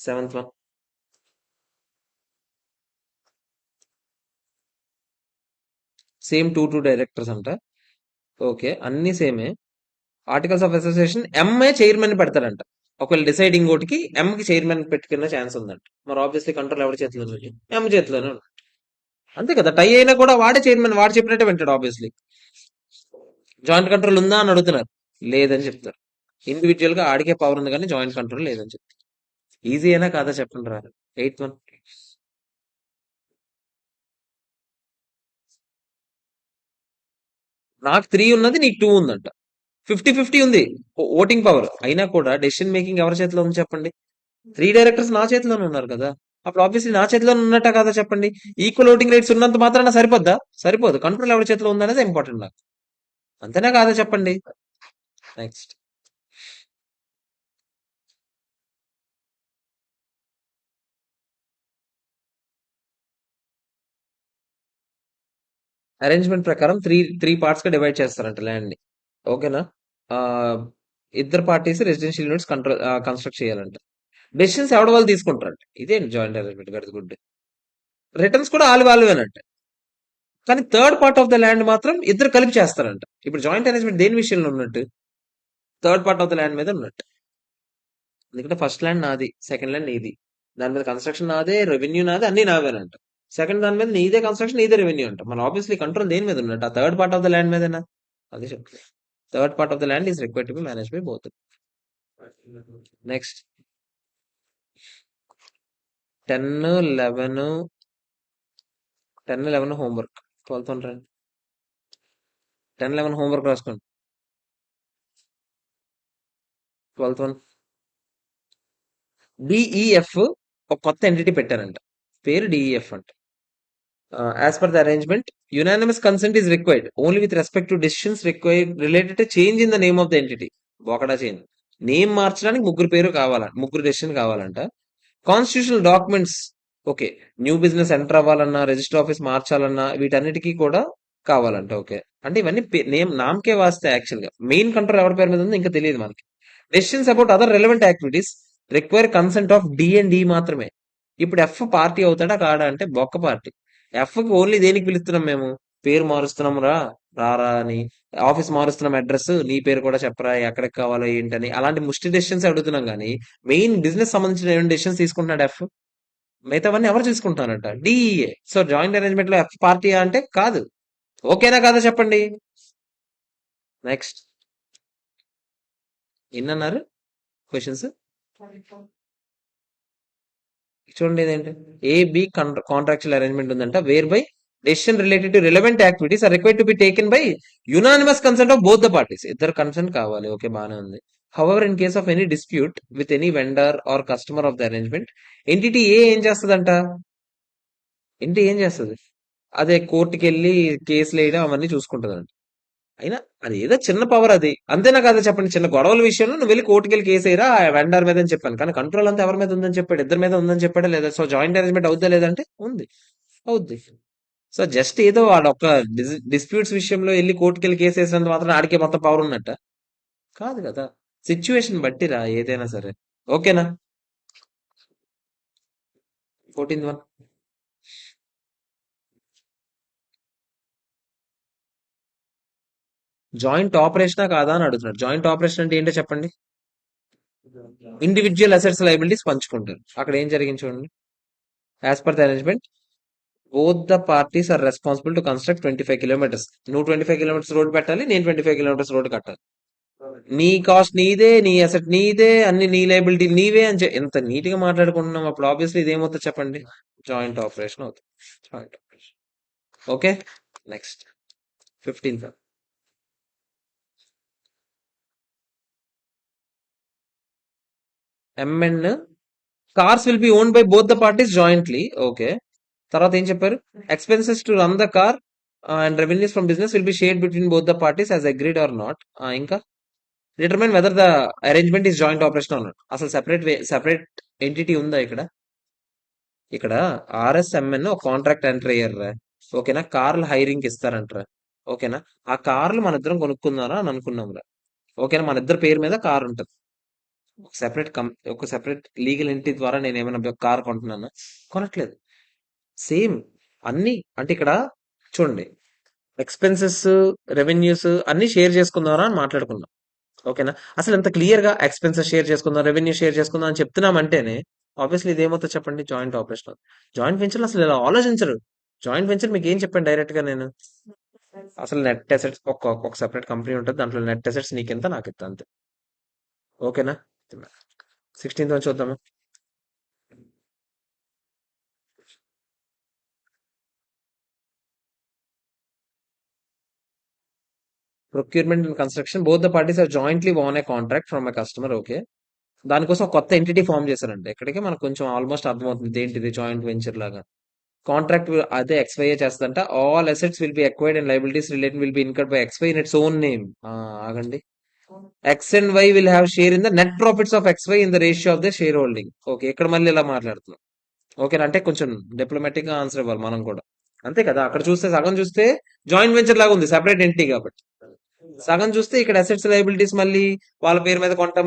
seventh one. Same 2 directors అంట. ఓకే అన్ని సేమే. Articles of association MA chairman పెడతాడంట. ఒకవేళ డిసైడింగ్ ఓటికి ఎం కి చైర్మన్ పెట్టుకునే ఛాన్స్ ఉందంట. మరి ఆబ్వియస్లీ కంట్రోల్ ఎవరి చేతిలో ఉంది, ఎం చేతిలోనే ఉంది. అంతే కదా. టై అయినా కూడా వాడే చైర్మన్, వాడు చెప్పినట్టే వింటాడు ఆబ్వియస్లీ. జాయింట్ కంట్రోల్ ఉందా అని అడుగుతున్నారు, లేదని చెప్తారు. ఇండివిజువల్ గా ఆడికే పవర్ ఉంది కానీ జాయింట్ కంట్రోల్ లేదని చెప్పి. ఈజీ అయినా కాదా చెప్పండి రా. Eighth one. నాకు 3 ఉన్నది, నీకు 2 ఉందంట. 50-50 ఉంది ఓటింగ్ పవర్. అయినా కూడా డెసిషన్ మేకింగ్ ఎవరి చేతిలో ఉంది చెప్పండి? 3 డైరెక్టర్స్ నా చేతిలోనే ఉన్నారు కదా. అప్పుడు ఆబ్వియస్లీ నా చేతిలో ఉన్నట్ట కదా చెప్పండి. ఈక్వల్ ఓటింగ్ రేట్స్ ఉన్నంత మాత్రాన సరిపోద్దా? సరిపోదు. కంట్రోల్ ఎవరి చేతిలో ఉందనేది ఇంపార్టెంట్ నాకు. అంతేనా కాదా చెప్పండి? నెక్స్ట్. అరేంజ్మెంట్ ప్రకారం త్రీ త్రీ పార్ట్స్ గా డివైడ్ చేస్తారంట ల్యాండ్ ని. ఓకేనా? ఆ, ఇద్దరు పార్టీస్ రెసిడెన్షియల్ యూనిట్స్ కన్స్ట్రక్ట్ చేయాలంట. డెసిషన్స్ ఎవడ వాళ్ళు తీసుకుంటారంట. ఇదే జాయింట్ అరేంజ్మెంట్ గడిది గుడ్. రిటర్న్స్ కూడా వాళ్ళవేనంట. కానీ third part of the land మాత్రం ఇద్దరు కలిపి చేస్తారంట. ఇప్పుడు జాయింట్ అరేంజ్మెంట్ దేని విషయంలో ఉన్నట్టు? Third part of the land మీద ఉన్నట్టు. ఎందుకంటే ఫస్ట్ ల్యాండ్ నాది, సెకండ్ ల్యాండ్ నీది. దాని మీద కన్స్ట్రక్షన్ నాదే, రెవెన్యూ నాదే, అన్ని నావేనంట. సెకండ్ దాని మీద నీదే కన్స్ట్రక్షన్, నీదే రెవెన్యూ అంట. మన ఆబ్వియస్లీ కంట్రోల్ దేని మీద ఉన్నట్టు? ఆ third part of the land మీదేనా? అదే చెప్తుంది. Third part of the land is required to B manage by both. Next. 10, 11, 10, 11 homework. 12th one రండి. 10, 11 హోంవర్క్ రాసుకోండి. 12th one. డిఈఎఫ్ ఒక కొత్త ఎంటిటీ పెట్టారంట. పేరు డిఈఎఫ్ అంట. As per the arrangement, unanimous consent is required only with respect to decisions required related to change in the name of the entity. ఒకడా change. Name మార్చడానికి ముగ్గురు పేరు కావాలంట, ముగ్గురు డెసిషన్ కావాలంట. Constitutional documents. Okay. New business enter అవ్వాలన్నా, register office మార్చాలన్నా వీటన్నిటికీ కూడా కావాలంట. ఓకే. అంటే ఇవన్నీ నేమ్ నామకే వాస్తే యాక్చువల్ గా మెయిన్ కంట్రోల్ ఎవరి పేరు మీద ఉందో ఇంకా తెలియదు మనకి. Decisions about other relevant activities require consent of D and D మాత్రమే. ఇప్పుడు ఎఫ్ పార్టీ అవుతాడా కాడా అంటే బొక్క పార్టీ. ఎఫ్ కి ఓన్లీ దేనికి పిలుస్తున్నాం మేము? పేరు మారుస్తున్నాం రా, రారా అని. ఆఫీస్ మారుస్తున్నాం, అడ్రస్ నీ పేరు కూడా చెప్పరా, ఎక్కడికి కావాలో ఏంటని, అలాంటి ముష్టి డెసిషన్స్ అడుగుతున్నాం కానీ మెయిన్ బిజినెస్ సంబంధించిన ఏమైనా డెసిషన్స్ తీసుకుంటున్నాడు ఎఫ్? మిగతావన్నీ ఎవరు తీసుకుంటున్నారంట? డిఈఏ. సో జాయింట్ అరేంజ్మెంట్ లో ఎఫ్ పార్టీ అంటే కాదు. ఓకేనా కాదా చెప్పండి? నెక్స్ట్. ఎన్నన్నారు క్వశ్చన్స్? చూడండి ఇదేంటి? ఏబి కాంట్రాక్చువల్ అరేంజ్మెంట్ ఉందంట, where by decision related to relevant activities are required to be taken by unanimous consent of both the parties. ఇద్దరు కన్సెంట్ కావాలి. ఓకే, బానే ఉంది. However in case of any dispute with any vendor or customer of the arrangement, entity A ఏం చేస్తుందంట? Entity ఏం చేస్తుంది? అదే కోర్టుకి వెళ్ళి కేసులు వేయడం అవన్నీ చూసుకుంటుందంట. అయినా అది ఏదో చిన్న పవర్ అది. అంతేనా కదా చెప్పండి? చిన్న గొడవల విషయంలో నువ్వు వెళ్ళి కోర్టుకి వెళ్ళి కేసు వేయరా వెండర్ మీద అని చెప్పాను. కానీ కంట్రోల్ అంతా ఎవరి మీద ఉందని చెప్పాడు? ఇద్దరి మీద ఉందని చెప్పాడా లేదా? సో జాయింట్ అరేంజ్మెంట్ అవుద్దా లేదంటే ఉంది. అవుద్ది. సో జస్ట్ ఏదో వాడు ఒక డిస్ప్యూట్స్ విషయంలో వెళ్ళి కోర్టుకి వెళ్ళి కేసు వేసినంత మాత్రం ఆడికే మొత్తం పవర్ ఉన్నట్ట కాదు కదా. సిచ్యువేషన్ బట్టిరా ఏదైనా సరే. ఓకేనా? 14th one. జాయింట్ ఆపరేషనా కాదా అని అడుగుతున్నాడు. జాయింట్ ఆపరేషన్ అంటే ఏంటో చెప్పండి? ఇండివిజువల్ అసెట్స్ లైబిలిటీస్ పంచుకుంటారు. అక్కడ ఏం జరిగింది చూడండి. As per the arrangement both the parties are responsible to construct 25 kilometres. నువ్వు 25 కిలోమీటర్స్ రోడ్ పెట్టాలి, నేను 25 కిలోమీటర్స్ రోడ్ కట్టాలి. నీ కాస్ట్ నీదే, నీ అసెట్ నీదే, అన్ని నీ లైబిలిటీ నీవే అని ఎంత నీట్ గా మాట్లాడుకుంటున్నాం. అప్పుడు ఆబ్వియస్లీ ఇదేమవుతుంది చెప్పండి? జాయింట్ ఆపరేషన్ అవుతుంది. Joint operation. Okay. Next. 15th. MN cars will be owned by both the parties jointly. Okay. తర్వాత ఏం చెప్పారు? Expenses to run the car and revenues from business will be shared between both the parties as agreed or not. ఇంకా determine whether the arrangement is joint operation or not. అసలు separate entity ఉందా ఇక్కడ? ఇక్కడ ఆర్ఎస్ఎంఎన్ ఒక contract enter అయ్యారు. ఓకేనా? కార్లు hiring ఇస్తారంటారా? ఓకేనా? ఆ కార్లు మన ఇద్దరం కొనుక్కుందారా అని అనుకున్నాం రా. ఓకేనా? మన ఇద్దరు పేరు మీద కార్ ఉంటుంది. ఒక సెపరేట్ లీగల్ ఎంటిటీ ద్వారా నేను ఏమైనా కార్ కొంటున్నానా? కొనట్లేదు. సేమ్ అన్ని అంటే ఇక్కడ చూడండి, ఎక్స్పెన్సెస్, రెవెన్యూస్ అన్ని షేర్ చేసుకుందాం అని మాట్లాడుకున్నాం. ఓకేనా? అసలు ఎంత క్లియర్ గా ఎక్స్పెన్సెస్ షేర్ చేసుకుందాం, రెవెన్యూ షేర్ చేసుకుందాం అని చెప్తున్నామంటేనే ఆబ్వియస్లీ ఇది ఏమవుతుంది చెప్పండి? Joint operation. జాయింట్ వెంచర్ అసలు ఇలా ఆలోచించరు. జాయింట్ వెంచర్ మీకు ఏం చెప్పాను డైరెక్ట్ గా నేను? అసలు నెట్ అసెట్స్ ఒక సెపరేట్ కంపెనీ ఉంటుంది, దాంట్లో నెట్ అసెట్స్ నీకెంత నాకెంత అంతే. ఓకేనా? 16th చూద్దాము. Procurement and construction both the parties are jointly own a contract from a customer. Okay. దానికోసం ఒక కొత్త ఎంటిటీ ఫామ్ చేశారంటే ఇక్కడికి మనకు కొంచెం ఆల్మోస్ట్ అర్థమవుతుంది ఏంటిది జాయింట్ వెంచర్ లాగా. కాంట్రాక్ట్ అదే ఎక్స్వైఏ చేస్తుందంట. All assets will be acquired and liabilities related will be incurred by XY in its own name. ఆగండి. X and Y will have share in the net profits of X Y in the ratio of the share holding. Okay. ఇక్కడ మళ్ళీ ఇలా మాట్లాడుతున్నాం. Okay. అంటే కొంచెం diplomatic గా answer ఇవ్వాలి మనం కూడా. అంతే కదా. అక్కడ చూస్తే సగం చూస్తే జాయింట్ వెంచర్ లాగా ఉంది సెపరేట్ ఎంటిటీ కాబట్టి. సగం చూస్తే ఇక్కడ అసెట్స్ లైబిలిటీస్ మళ్ళీ వాళ్ళ పేరు మీద కొంటాం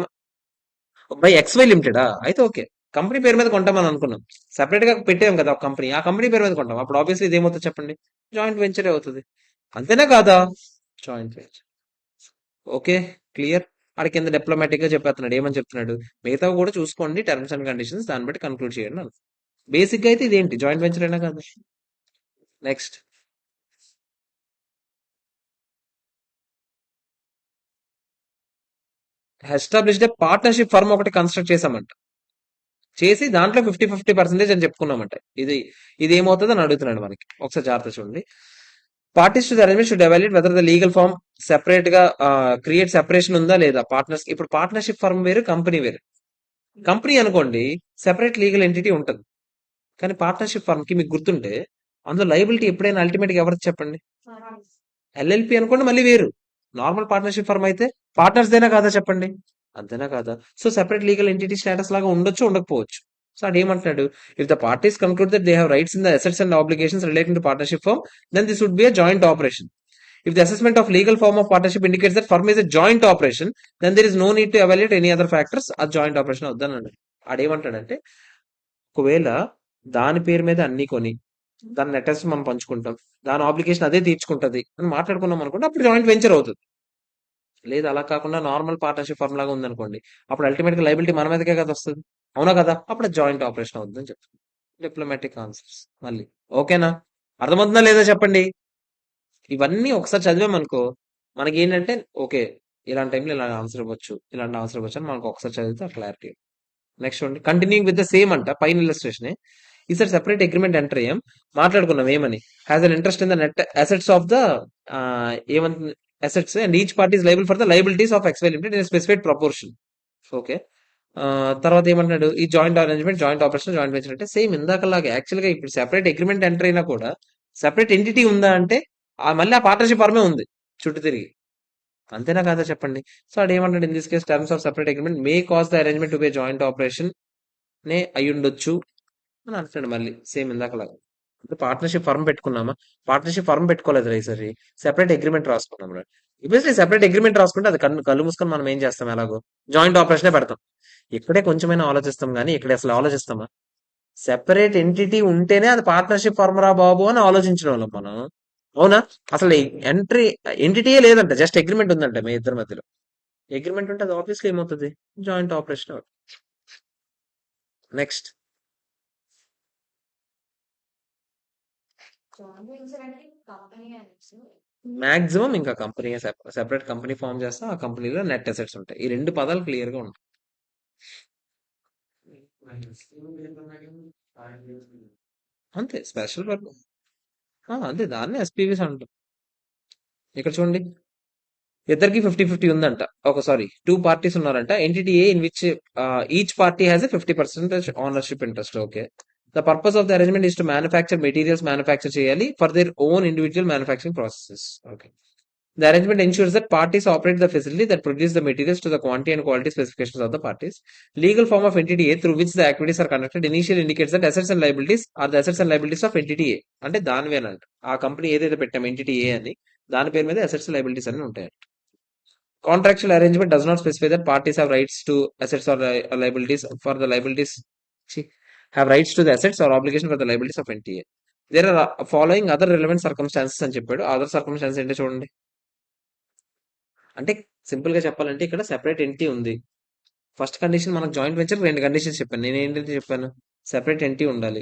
బై ఎక్స్వై లిమిటెడా అయితే ఓకే. కంపెనీ పేరు మీద కొంటామని అనుకున్నాం. సెపరేట్ గా పెట్టాం కదా ఒక కంపెనీ, ఆ కంపెనీ పేరు మీద కొంటాం. అప్పుడు ఆబ్వియస్లీ ఇది ఏమవుతుంది చెప్పండి, జాయింట్ వెంచర్ అవుతుంది. అంతేనా కాదా? Joint venture. ఓకే. క్లియర్. ఆడ కింద డిప్లొమాటిక్ గా చెప్పేస్తున్నాడు. ఏమని చెప్తున్నాడు? మిగతా కూడా చూసుకోండి టర్మ్స్ అండ్ కండిషన్స్, దాన్ని బట్టి కన్క్లూడ్ చేయండి అని. బేసిక్ గా అయితే ఇదేంటి జాయింట్ వెంచర్ అయినా కాదు. నెక్స్ట్, ఎస్టాబ్లిష్డ్ పార్ట్నర్షిప్ ఫర్మ్ ఒకటి కన్స్ట్రక్ట్ చేసామంట. చేసి దాంట్లో 50-50% అని చెప్పుకున్నామంట. ఇది ఇది ఏమవుతుంది అని అడుగుతున్నాడు మనకి. ఒకసారి జాగ్రత్త చూడండి. Parties to the arrangement should evaluate whether the legal form separate గా క్రియేట్ సెపరేషన్ ఉందా లేదా. పార్ట్నర్స్ ఇప్పుడు పార్ట్నర్షిప్ ఫర్మ్ వేరు, కంపెనీ వేరు. కంపెనీ అనుకోండి సెపరేట్ లీగల్ ఎంటిటీ ఉంటుంది. కానీ పార్ట్నర్షిప్ ఫర్మ్ కి మీకు గుర్తుంటే అందులో లైబిలిటీ ఎప్పుడైనా అల్టిమేట్ గా ఎవరికి చెప్పండి? ఎల్ఎల్పి అనుకోండి మళ్ళీ వేరు. నార్మల్ పార్ట్నర్షిప్ ఫర్మ్ అయితే పార్ట్నర్స్ దేనా కాదా చెప్పండి? అంతేనా కాదా? So separate legal entity status లాగా ఉండొచ్చు, ఉండకపోవచ్చు. సో అది ఏమంటున్నాడు? If the parties conclude that they have rights in the assets and obligations relating to partnership firm, then this would be a joint operation. If the assessment of legal form of partnership indicates that firm is a joint operation, then there is no need to evaluate any other factors. ఆ joint operation అవుద్దన్నాడు. ఆడేమంటాడంటే ఒకవేళ దాని పేరు మీద అన్ని కొని దాని నెటెస్ట్ మనం పంచుకుంటాం, దాని ఆబ్లిగేషన్ అదే తీర్చుకుంటది అని మాట్లాడుకున్నాం అనుకోండి, అప్పుడు జాయింట్ వెంచర్ అవుతుంది. లేదు అలా కాకుండా నార్మల్ పార్ట్నర్షిప్ ఫర్మ్ లాగా ఉందనుకోండి, అప్పుడు అల్టిమేట్ గా లైబిలిటీ మన మీదకే కదా వస్తుంది. అవునా కదా? అప్పుడు జాయింట్ ఆపరేషన్ అవుతుందని చెప్తుంది. డిప్లొమాటిక్ ఆన్సర్స్ మళ్ళీ. ఓకేనా? అర్థమవుతుందా లేదా చెప్పండి? ఇవన్నీ ఒకసారి చదివామనుకో మనకి ఏంటంటే ఓకే, ఇలాంటి టైంలో ఇలా ఆన్సర్ ఇవ్వచ్చు, ఇలాంటి ఆన్సర్ ఇవ్వచ్చు అని మనకు ఒకసారి చదివితే క్లారిటీ. నెక్స్ట్ చూడండి. కంటిన్యూయింగ్ విత్ ద సేమ్ అంట, పైన ఇల్లస్ట్రేషన్. ఈసారి సెపరేట్ అగ్రిమెంట్ ఎంటర్ అయ్యాం. మాట్లాడుకున్నాం ఏమని, has an interest in the net assets of the ఏమంటుంది assets and each party is liable for the liabilities of XY limited in specified proportion. Okay. తర్వాత ఏమంటున్నాడు? ఈ joint arrangement, joint operation, joint venture అంటే same ఇందాకలాగా. Actual గా ఇప్పుడు separate agreement enter అయినా కూడా సెపరేట్ ఎంటిటీ ఉందా అంటే మళ్ళీ ఆ పార్ట్నర్షిప్ ఫర్మే ఉంది చుట్టూ తిరిగి. అంతేనా కాదా చెప్పండి? సో అది ఏమంటాడు? In this case terms of separate agreement may cause the arrangement to be joint operation నే అయ్యుండొచ్చు అని అంటాడు మళ్ళీ సేమ్ ఇందాకలాగా. పార్ట్నర్షిప్ ఫర్మ్ పెట్టుకున్నామా? పార్ట్నర్షిప్ ఫర్మ్ పెట్టుకోలేదు ఈసారి, సెపరేట్ అగ్రిమెంట్ రాసుకున్నాం. ఇప్పుడు సెపరేట్ అగ్రిమెంట్ రాసుకుంటే అది కళ్ళు మూసుకొని మనం ఏం చేస్తాం, ఎలాగో జాయింట్ ఆపరేషనే పెడతాం. ఇక్కడే కొంచెమైనా ఆలోచిస్తాం కానీ ఇక్కడ అసలు ఆలోచిస్తామా? సెపరేట్ ఎంటిటీ ఉంటేనే అది పార్ట్నర్షిప్ ఫర్మ్ రా బాబు అని ఆలోచించిన వాళ్ళం మనం. అవునా? అసలు ఎంట్రీ ఎంటిటీయే లేదంట, జస్ట్ అగ్రిమెంట్ ఉందంట మీ ఇద్దరి మధ్యలో. అగ్రిమెంట్ ఉంటే అది ఆబ్వియస్లీ ఏమవుతుంది? Joint operation. నెక్స్ట్, మాక్సిమం ఇంకా కంపెనీ సెపరేట్ కంపెనీ ఫామ్ చేస్తా, ఆ కంపెనీలో నెట్ అసెట్స్ ఉంటాయి. ఈ రెండు పదాలు క్లియర్ గా ఉంటాయి. అంతే స్పెషల్ వర్క్. అంతే, దాన్ని ఎస్పీవీస్ అంటాం. ఇక్కడ చూడండి, ఇద్దరికి 50-50 ఉందంట. ఒక సారీ, టూ పార్టీస్ ఉన్నారంట. Entity A in which each party has a 50% ownership interest. Okay. The purpose of the arrangement is to manufacture materials, manufacture చేయాలి for their own individual manufacturing processes. Okay. The arrangement ensures that parties operate the facility that produce the materials to the quantity and quality specifications of the parties. Legal form of entity A through which the activities are conducted initially indicates that assets and liabilities are the assets and liabilities of entity A. అంటే దానివేనంట, ఆ company ఏదైతే పెట్టాం entity ఏ అని, దాని పేరు మీద assets liabilities అని ఉంటాయి. Contractual arrangement does not specify that parties have rights to assets or liabilities for the liabilities. Have rights to the assets or obligation for the liabilities of entity A. There are following other relevant circumstances అని చెప్పాడు. Other circumstances ఏంటో చూడండి. అంటే simple గా చెప్పాలంటే ఇక్కడ separate entity ఉంది. First condition మనకు జాయింట్ వెంచర్ రెండు కండిషన్స్ చెప్పాను. నేను ఏంటంటే చెప్పాను, సెపరేట్ ఎంటిటీ ఉండాలి,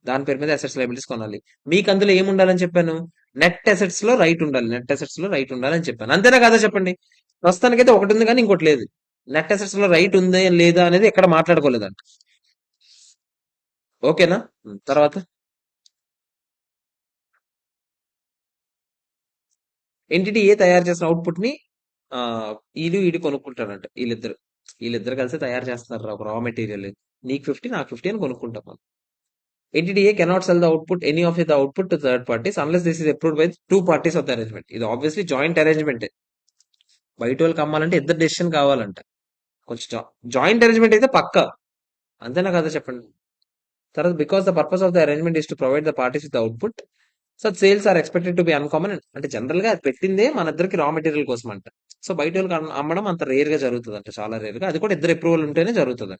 దాని పేరు మీద అసెట్స్ లైబిలిటీస్ కొనాలి. మీకు అందులో ఏమి ఉండాలని చెప్పాను? నెట్ అసెట్స్ లో రైట్ ఉండాలి, నెట్ అసెట్స్ లో రైట్ ఉండాలని చెప్పాను. అంతేనా కాదా చెప్పండి? ప్రస్తుతానికైతే ఒకటి ఉంది కానీ ఇంకోటి లేదు. నెట్ అసెట్స్ లో రైట్ ఉందా లేదా అనేది ఎక్కడ మాట్లాడుకోలేదంట. ఓకేనా? తర్వాత ఎంటిటీ ఏ తయారు చేసిన అవుట్పుట్ ని ఆ ఈడు కొనుక్కుంటారంట. వీళ్ళిద్దరు కలిసి తయారు చేస్తున్నారు ఒక రా మెటీరియల్. నీకు 50 నాకు 50 అని కొనుక్కుంటాం మనం. Entity A cannot cell the output any of the output to third parties unless this is approved by two parties of the arrangement. ఇది ఆబ్వియస్లీ జాయింట్ అరేంజ్మెంట్. బయట వాళ్ళకి అమ్మాలంటే ఇద్దరు డెసిషన్ కావాలంట. కొంచెం జాయింట్ అరేంజ్మెంట్ అయితే పక్కా. అంతేనా కదా చెప్పండి. తర్వాత because the purpose of the arrangement is to provide the parties with output so sales are expected to be uncommon. అంటే జనరల్ గా అది పెట్టిందే మన ఇద్దరికి రా మెటీరియల్ కోసం అంట. సో బయట వాళ్ళకి అమ్మడం అంత రేర్ గా జరుగుతుంది అంట, చాలా రేర్ గా. అది కూడా ఇద్దరు అప్రూవల్ ఉంటేనే జరుగుతుంది.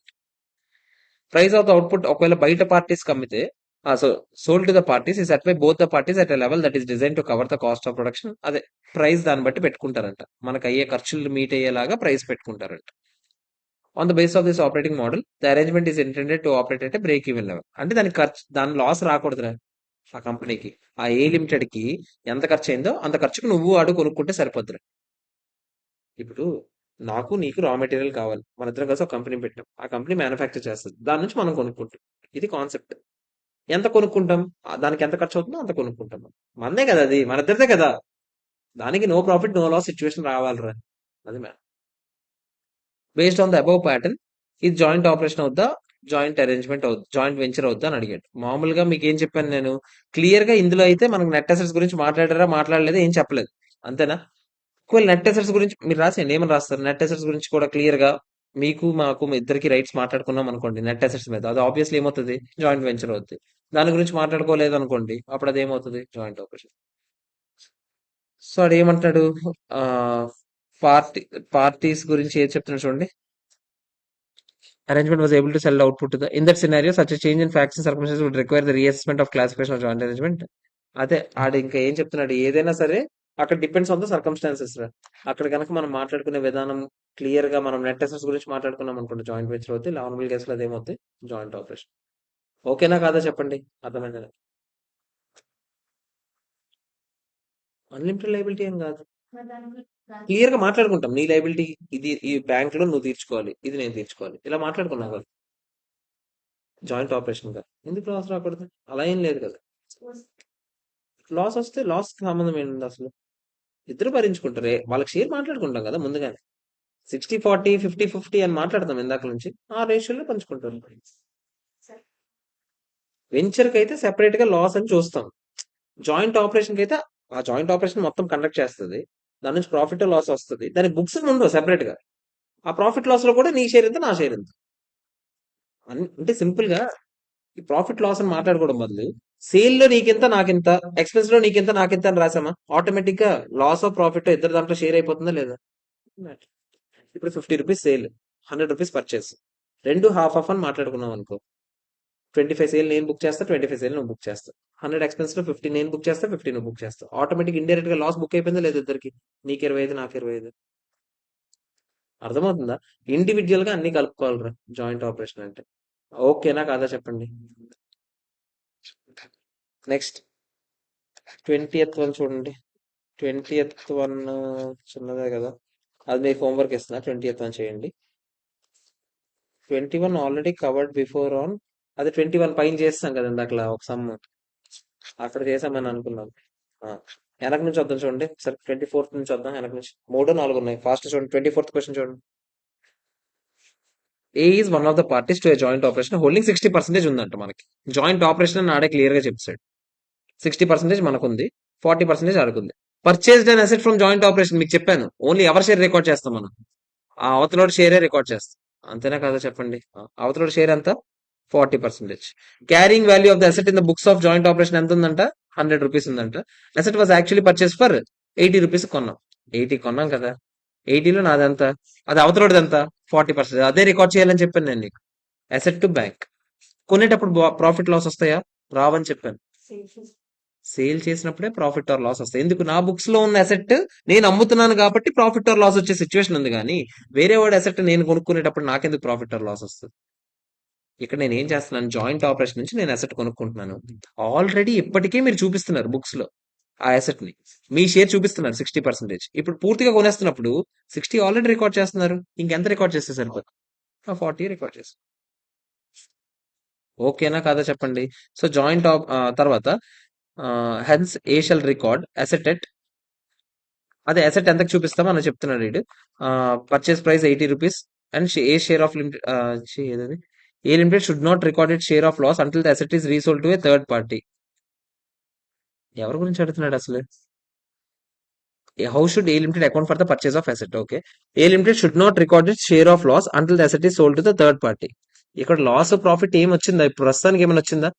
ప్రైస్ ఆఫ్ ద అవుట్పుట్ ఒకవేళ బయట పార్టీస్ అమ్మితే so sold to the parties ఈ set by both the parties at level that is design to cover the cost of production. అదే ప్రైస్ దాన్ని బట్టి పెట్టుకుంటారంట, మనకు అయ్యే ఖర్చులు మీట్ అయ్యేలాగా ప్రైస్ పెట్టుకుంటారంట. On the base of this operating model the arrangement is intended to operate అంటే బ్రేక్ ఈవెన్ లెవెల్. అంటే దానికి ఖర్చు, దాని లాస్ రాకూడదురా ఆ కంపెనీకి. ఆ ఏ లిమిటెడ్ కి ఎంత ఖర్చు అయిందో అంత ఖర్చుకు నువ్వు ఆడు కొనుక్కుంటే సరిపోద్దురా. ఇప్పుడు నాకు నీకు రా మెటీరియల్ కావాలి, మన ఇద్దరం కలిసి ఒక కంపెనీ పెట్టాం, ఆ కంపెనీ మ్యానుఫ్యాక్చర్ చేస్తుంది, దాని నుంచి మనం కొనుక్కుంటాం. ఇది కాన్సెప్ట్. ఎంత కొనుక్కుంటాం? దానికి ఎంత ఖర్చు అవుతుందో అంత కొనుక్కుంటాం. మనదే కదా అది, మన ఇద్దరిదే కదా. దానికి no profit no loss situation రావాలిరా. అది based on the above pattern ఇది జాయింట్ ఆపరేషన్ అవుద్దా, జాయింట్ అరేంజ్మెంట్ అవుద్దా, జాయింట్ వెంచర్ అవుద్దా అని అడిగాడు. మామూలుగా మీకు ఏం చెప్పాను నేను, క్లియర్ గా ఇందులో అయితే మనకు నెట్ అసెట్స్ గురించి మాట్లాడారా మాట్లాడలేదా ఏం చెప్పలేదు. అంతేనా? ఒకవేళ నెట్ అసెట్స్ గురించి మీరు రాసేయండి, ఏమని రాస్తారు. నెట్ అసెట్స్ గురించి కూడా క్లియర్ గా మీకు మాకు మీ ఇద్దరికి రైట్స్ మాట్లాడుకున్నాం అనుకోండి నెట్ అసెట్స్ మీద, అది ఆబ్వియస్లీ ఏమవుతుంది, జాయింట్ వెంచర్ అవుతుంది. దాని గురించి మాట్లాడుకోలేదు అనుకోండి, అప్పుడు అది ఏమవుతుంది, జాయింట్ ఆపరేషన్. సో అది ఏమంటాడు, ఆ పార్టీ పార్టీస్ గురించి ఏది చెప్తున్నాడు చూడండి. Arrangement was able to sell the output to the. In that scenario, such a change in facts and circumstances would require the reassessment of classification of joint arrangement. అదే ఆడు ఇంకా ఏం చెప్తున్నాడు, ఏదైనా సరే అక్కడ డిపెండ్స్ ఆన్ ద సర్కమ్స్టాన్సెస్ రా. అక్కడ కనుక మనం మాట్లాడుకునే విధానం క్లియర్ గా మనం నెట్ అసెట్స్ గురించి మాట్లాడుకున్నాం అనుకోండి, జాయింట్ వెంచర్ అవుతుంది. నార్మల్ కేసులో అదేమవుతుంది, జాయింట్ ఆపరేషన్. ఓకేనా కాదా చెప్పండి, అర్థమైందా? అన్లిమిటెడ్ లైబిలిటీ ఏం కాదు, క్లియర్ గా మాట్లాడుకుంటాం. నీ లైబిలిటీ ఇది, ఈ బ్యాంక్ లో నువ్వు తీర్చుకోవాలి, ఇది నేను తీర్చుకోవాలి, ఇలా మాట్లాడుకున్నాం కదా. జాయింట్ ఆపరేషన్ గా ఎందుకు లాస్ రాకూడదు, అలా ఏం లేదు కదా. లాస్ వస్తే లాస్ కి సంబంధం ఏంటి అసలు, ఇద్దరు భరించుకుంటారే. వాళ్ళకి షేర్ మాట్లాడుకుంటాం కదా ముందుగానే. 60-40 50-50 అని మాట్లాడతాం ఇందాక నుంచి, ఆ రేషియోలో పంచుకుంటారు. వెంచర్ కి అయితే సెపరేట్ గా లాస్ అని చూస్తాం. జాయింట్ ఆపరేషన్ కి అయితే ఆ జాయింట్ ఆపరేషన్ మొత్తం కండక్ట్ చేస్తుంది, దాని నుంచి ప్రాఫిట్ లాస్ వస్తుంది, దాని బుక్స్ ఉండవు సెపరేట్ గా. ఆ ప్రాఫిట్ లాస్ లో కూడా నీ షేర్ ఎంత నా షేర్ ఎంత అంటే సింపుల్ గా ఈ ప్రాఫిట్ లాస్ అని మాట్లాడుకోవడం బదులు సేల్ లో నీకెంత నాకెంత, ఎక్స్పెన్స్ లో నీకెంత నాకెంత అని రాసామా, ఆటోమేటిక్ గా లాస్ ఆఫ్ ప్రాఫిట్ ఇద్దరు దాంట్లో షేర్ అయిపోతుందా లేదా. ఇప్పుడు 50 రూపీస్ సేల్, 100 రూపీస్ పర్చేస్, రెండు హాఫ్ ఆఫ్ అని మాట్లాడుకున్నాం అనుకో. 25 సేల్ నేను బుక్ చేస్తా, 25 సేల్ నువ్వు బుక్ చేస్తా. 100 ఎక్స్పెన్స్ లో 50 నేను బుక్ చేస్తా, 50 నువ్వు బుక్ చేస్తా. ఆటోమేటిక్ ఇండైరెక్ట్ గా లాస్ బుక్ అయిపోయిందా లేదు ఇద్దరికి, నీకు 25 నాకు 25. అర్థమవుతుందా? ఇండివిజువల్ గా అన్ని కలుపుకోవాలిరా జాయింట్ ఆపరేషన్ అంటే. ఓకేనా కాదా చెప్పండి. నెక్స్ట్ 20th వన్ చూడండి. 20th వన్ చిన్నదే కదా, అది మీకు హోంవర్క్ ఇస్తున్నా. 20th వన్ చేయండి. 21 ఆల్రెడీ కవర్డ్ బిఫోర్ ఆన్. అదే 21 పైన చేస్తాం కదా ఇందాకలా ఒక సమ్, అక్కడ చేసామని అనుకున్నాం. ఆ, వెనక నుంచి వద్దాం చూడండి సరే. 24th నుంచి వద్దాం, వెనక నుంచి 3-4 ఉన్నాయి. ఫాస్ట్ చూడండి. 24th క్వశ్చన్ చూడండి. A is one of the parties to joint operation holding 60% ఉందంట మనకి. జాయింట్ ఆపరేషన్ అని ఆడే క్లియర్ గా చెప్పాడు. 60% మనకుంది, 40% ఆడుకుంది. Purchased an asset from joint operation మీకు చెప్పాను, ఓన్లీ ఎవరి షేర్ రికార్డ్ చేస్తాం మనం, ఆ అవతలోడి షేరే రికార్డ్ చేస్తాం. అంతేనా కదా చెప్పండి. అవతలోడి షేర్ ఎంత, 40%. Carrying value of the asset in the books of joint operation ఎంత ఉందంట, 100 రూపీస్ ఉందంట. Asset was actually purchase for 80 rupees కొన్నాం. 80 కొన్నాం కదా, 80లో నాదంత, అది అవతలోడిది ఎంత, 40%. అదే రికార్డ్ చేయాలని చెప్పాను నేను నీకు. Asset to bank. కొనేటప్పుడు ప్రాఫిట్ లాస్ వస్తాయా, రావని చెప్పాను. సేల్ చేసినప్పుడే ప్రాఫిట్ ఆర్ లాస్ వస్తాయి. ఎందుకు, నా బుక్స్ లో ఉన్న అసెట్ నేను అమ్ముతున్నాను కాబట్టి ప్రాఫిట్ ఆర్ లాస్ వచ్చే సిచ్యువేషన్ ఉంది, కానీ వేరే వాడి అసెట్ నేను కొనుక్కునేటప్పుడు నాకెందుకు ప్రాఫిట్ ఆర్ లాస్ వస్తుంది. ఇక్కడ నేను ఏం చేస్తున్నాను, జాయింట్ ఆపరేషన్ నుంచి నేను అసెట్ కొనుక్కుంటున్నాను. ఆల్రెడీ ఇప్పటికే మీరు చూపిస్తున్నారు బుక్స్ లో, ఆ asset ని మీ షేర్ చూపిస్తున్నారు 60%. ఇప్పుడు పూర్తిగా కొనేస్తున్నప్పుడు 60 ఆల్రెడీ రికార్డ్ చేస్తున్నారు. ఇంకెంత రికార్డ్ చేస్తే సరిపోతుంది? 40 రికార్డ్ చేస్తారు. ఓకేనా కాదా చెప్పండి. సో జాయింట్ తర్వాత hence A shall record asset at, అదే అసెట్ ఎంతకు చూపిస్తామో అని చెప్తున్నాడు వీడు. Purchase price 80 rupees and A share of limited, ఏదది, A limited should not record it share of loss until the asset is resold to a third party. ఎవరి గురించి అడుగుతున్నాడు అసలు? How should A limited account for the purchase of asset? Okay. A limited should not record it share of loss until the asset is sold to the third party. ఇక్కడ loss profit ఏం వచ్చిందా? ఇప్పుడు ప్రస్తుతానికి ఏమైనా వచ్చిందా?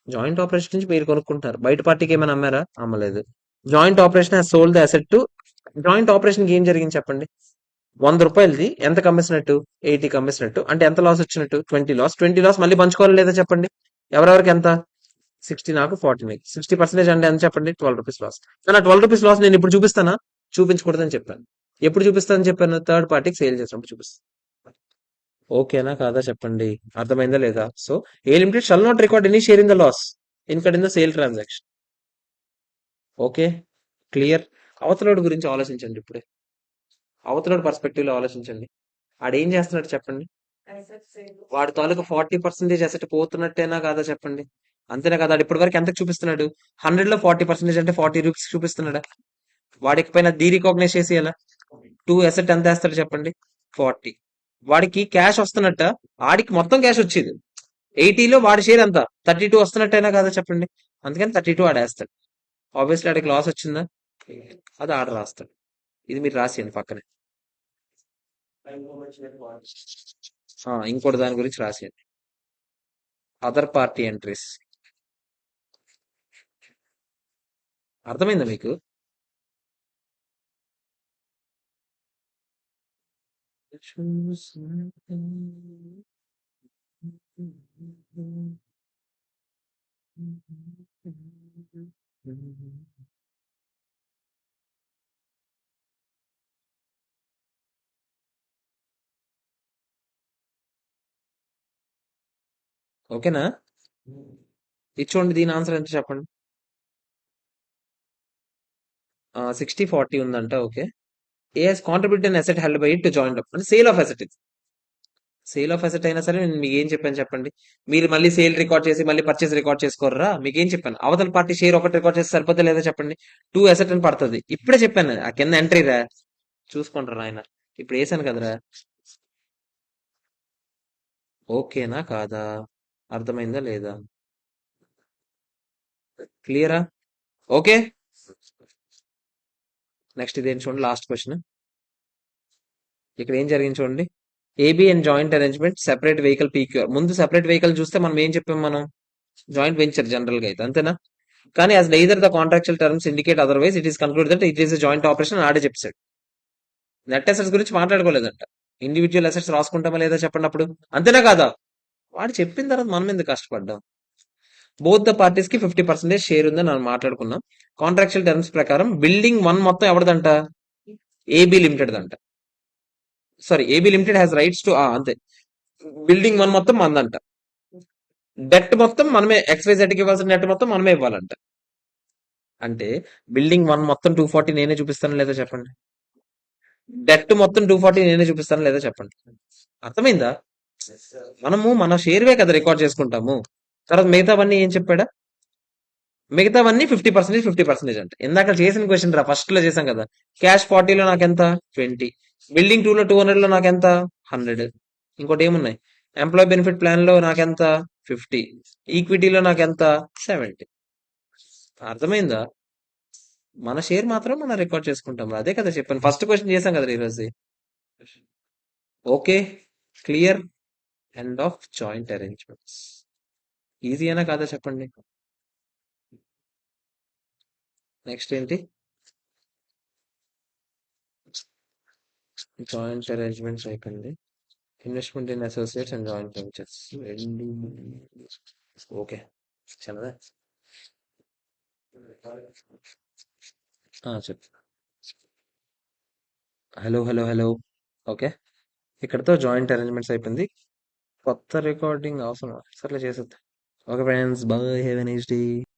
Joint operation నుంచి మీరు కొనుక్కుంటారు. బయట పార్టీకి ఏమైనా అమ్మారా? అమ్మలేదు. Joint operation has sold the asset to, joint operation కి ఏం జరిగింది చెప్పండి. 100 రూపాయలది ఎంత కమ్మేసినట్టు? 80 కమ్మేసినట్టు. అంటే ఎంత లాస్ వచ్చినట్టు? 20 లాస్. 20 లాస్ మళ్ళీ పంచుకోవాలి లేదా చెప్పండి. ఎవరెవరికి ఎంత? 60 నాకు, 40 మీకు. 60% అంటే ఎంత చెప్పండి? 12 రూపీస్ లాస్. కానీ ఆ 12 రూపీస్ లాస్ నేను ఇప్పుడు చూపిస్తానా? చూపించకూడదని చెప్పాను. ఎప్పుడు చూపిస్తానని చెప్పాను? థర్డ్ పార్టీకి సేల్ చేసినప్పుడు చూపిస్తాను. ఓకేనా కాదా చెప్పండి. అర్థమైందా లేదా? So A limited shall not record any share in the loss incurred in the sale transaction. Okay, clear. అవతలోడి గురించి ఆలోచించండి ఇప్పుడే. అవతలోడి పర్స్పెక్టివ్ లో ఆలోచించండి. ఆడేం చేస్తున్నాడు చెప్పండి. వాడి తాలూకు 40% అసెట్ పోతున్నట్టేనా కాదా చెప్పండి. అంతేనా కదా? ఇప్పటి వరకు ఎంతకు చూపిస్తున్నాడు? 100 లో 40% అంటే 40 రూపీస్ చూపిస్తున్నాడా? వాడికి పైన డీ రికాగ్నైజ్ చేసి ఎలా 2 అసెట్ ఎంత వేస్తాడు చెప్పండి? 40. వాడికి క్యాష్ వస్తున్నట్ట? ఆడికి మొత్తం క్యాష్ వచ్చేది 80లో, వాడి షేర్ ఎంత? 32 వస్తున్నట్టేనా కాదా చెప్పండి. అందుకని 32 ఆడేస్తాడు. ఆబ్వియస్లీ ఆడికి లాస్ వచ్చిందా? అది ఆడ రాస్తాడు. ఇది మీరు రాసేయండి పక్కనే. ఇంకోటి దాని గురించి రాసేయండి. Other party entries. అర్థమైందా మీకు? ఓకేనా? ఇది చూడండి, దీని ఆన్సర్ ఎంత చెప్పండి. 60-40 ఉందంట. Okay. A has contributed an asset held by it to join up, అంటే సేల్ ఆఫ్ అసెట్. ఇది సేల్ ఆఫ్ అసెట్ అయినా సరే నేను మీకు ఏం చెప్పాను చెప్పండి. మీరు మళ్ళీ సేల్ రికార్డ్ చేసి మళ్ళీ పర్చేస్ రికార్డ్ చేసుకోర్రా? మీకు ఏం చెప్పాను? అవతల పార్టీ షేర్ ఒకటి రికార్డ్ చేసి సరిపోతే లేదా చెప్పండి. 2 అసెట్ అని పడుతుంది. ఇప్పుడే చెప్పాను ఆ కింద ఎంట్రీ రా, చూసుకుంటారా ఆయన. ఇప్పుడు వేసాను కదరా. ఓకేనా కాదా? అర్థమైందా లేదా? క్లియరా? ఓకే. నెక్స్ట్ ఇదేం చూడండి, లాస్ట్ క్వశ్చన్. ఇక్కడ ఏం జరిగింది చూడండి. AB and joint arrangement separate vehicle PQR. ముందు సెపరేట్ వెహికల్ చూస్తే మనం ఏం చెప్పాం? మనం జాయింట్ వెంచర్ జనరల్ గా అయితే, అంతేనా? కానీ as neither the contractual terms indicate otherwise, it is concluded that it is a joint operation అని ఆడే చెప్పాడు. నెట్ అసెట్స్ గురించి మాట్లాడుకోలేదంట. ఇండివిజువల్ అసెట్స్ రాసుకుంటామా లేదా చెప్పండి అప్పుడు. అంతేనా కాదా? వాడు చెప్పిన తర్వాత మనం ఎందుకు కష్టపడ్డాం? బోత్ ద పార్టీస్ కి 50% షేర్ ఉందని మనం మాట్లాడుకున్నాం. కాంట్రాక్చువల్ టర్మ్స్ ప్రకారం బిల్డింగ్ 1 మొత్తం ఎవరిదంట? ఏబి లిమిటెడ్ దంట. Sorry, AB limited has rights to, అంతే. బిల్డింగ్ 1 మొత్తం మందంట. డెట్ మొత్తం మనమే, XYZ కి ఇవ్వాల్సిన డెట్ మొత్తం మనమే ఇవ్వాలంట. అంటే బిల్డింగ్ 1 మొత్తం 240 నేనే చూపిస్తాను లేదా చెప్పండి. డెట్ మొత్తం 240 నేనే చూపిస్తాను లేదా చెప్పండి. అర్థమైందా? మనము మన షేర్వే కదా రికార్డ్ చేసుకుంటాము. తర్వాత మిగతావన్నీ ఏం చెప్పాడా? మిగతావన్నీ 50% అంటే ఇందాక చేసిన క్వశ్చన్ రా, ఫస్ట్ లో చేసాం కదా. క్యాష్ 40లో నాకెంత? 20. బిల్డింగ్ 2లో 200 లో నాకెంత? 100. ఇంకోటి ఏమున్నాయి? ఎంప్లాయ్ బెనిఫిట్ ప్లాన్ లో నాకెంత? 50. ఈక్విటీలో నాకెంత? 70. అర్థమైందా? మన షేర్ మాత్రం మనం రికార్డ్ చేసుకుంటాం. అదే కదా చెప్పాను, ఫస్ట్ క్వశ్చన్ చేసాం కదా ఈరోజు. Okay, clear. End of joint arrangements. Easy అయినా కాదా చెప్పండి. నెక్స్ట్ ఏంటి? జాయింట్ అరేంజ్మెంట్స్ అయిపోయింది. Investment in associates and joint ventures. Okay, చాలా. చెప్పు. Hello hello hello. ఓకే, ఇక్కడతో జాయింట్ అరేంజ్మెంట్స్ అయిపోయింది. కొత్త రికార్డింగ్ అవసరం? సర్లే చేసేద్దాం. Okay friends, bye, have a nice day.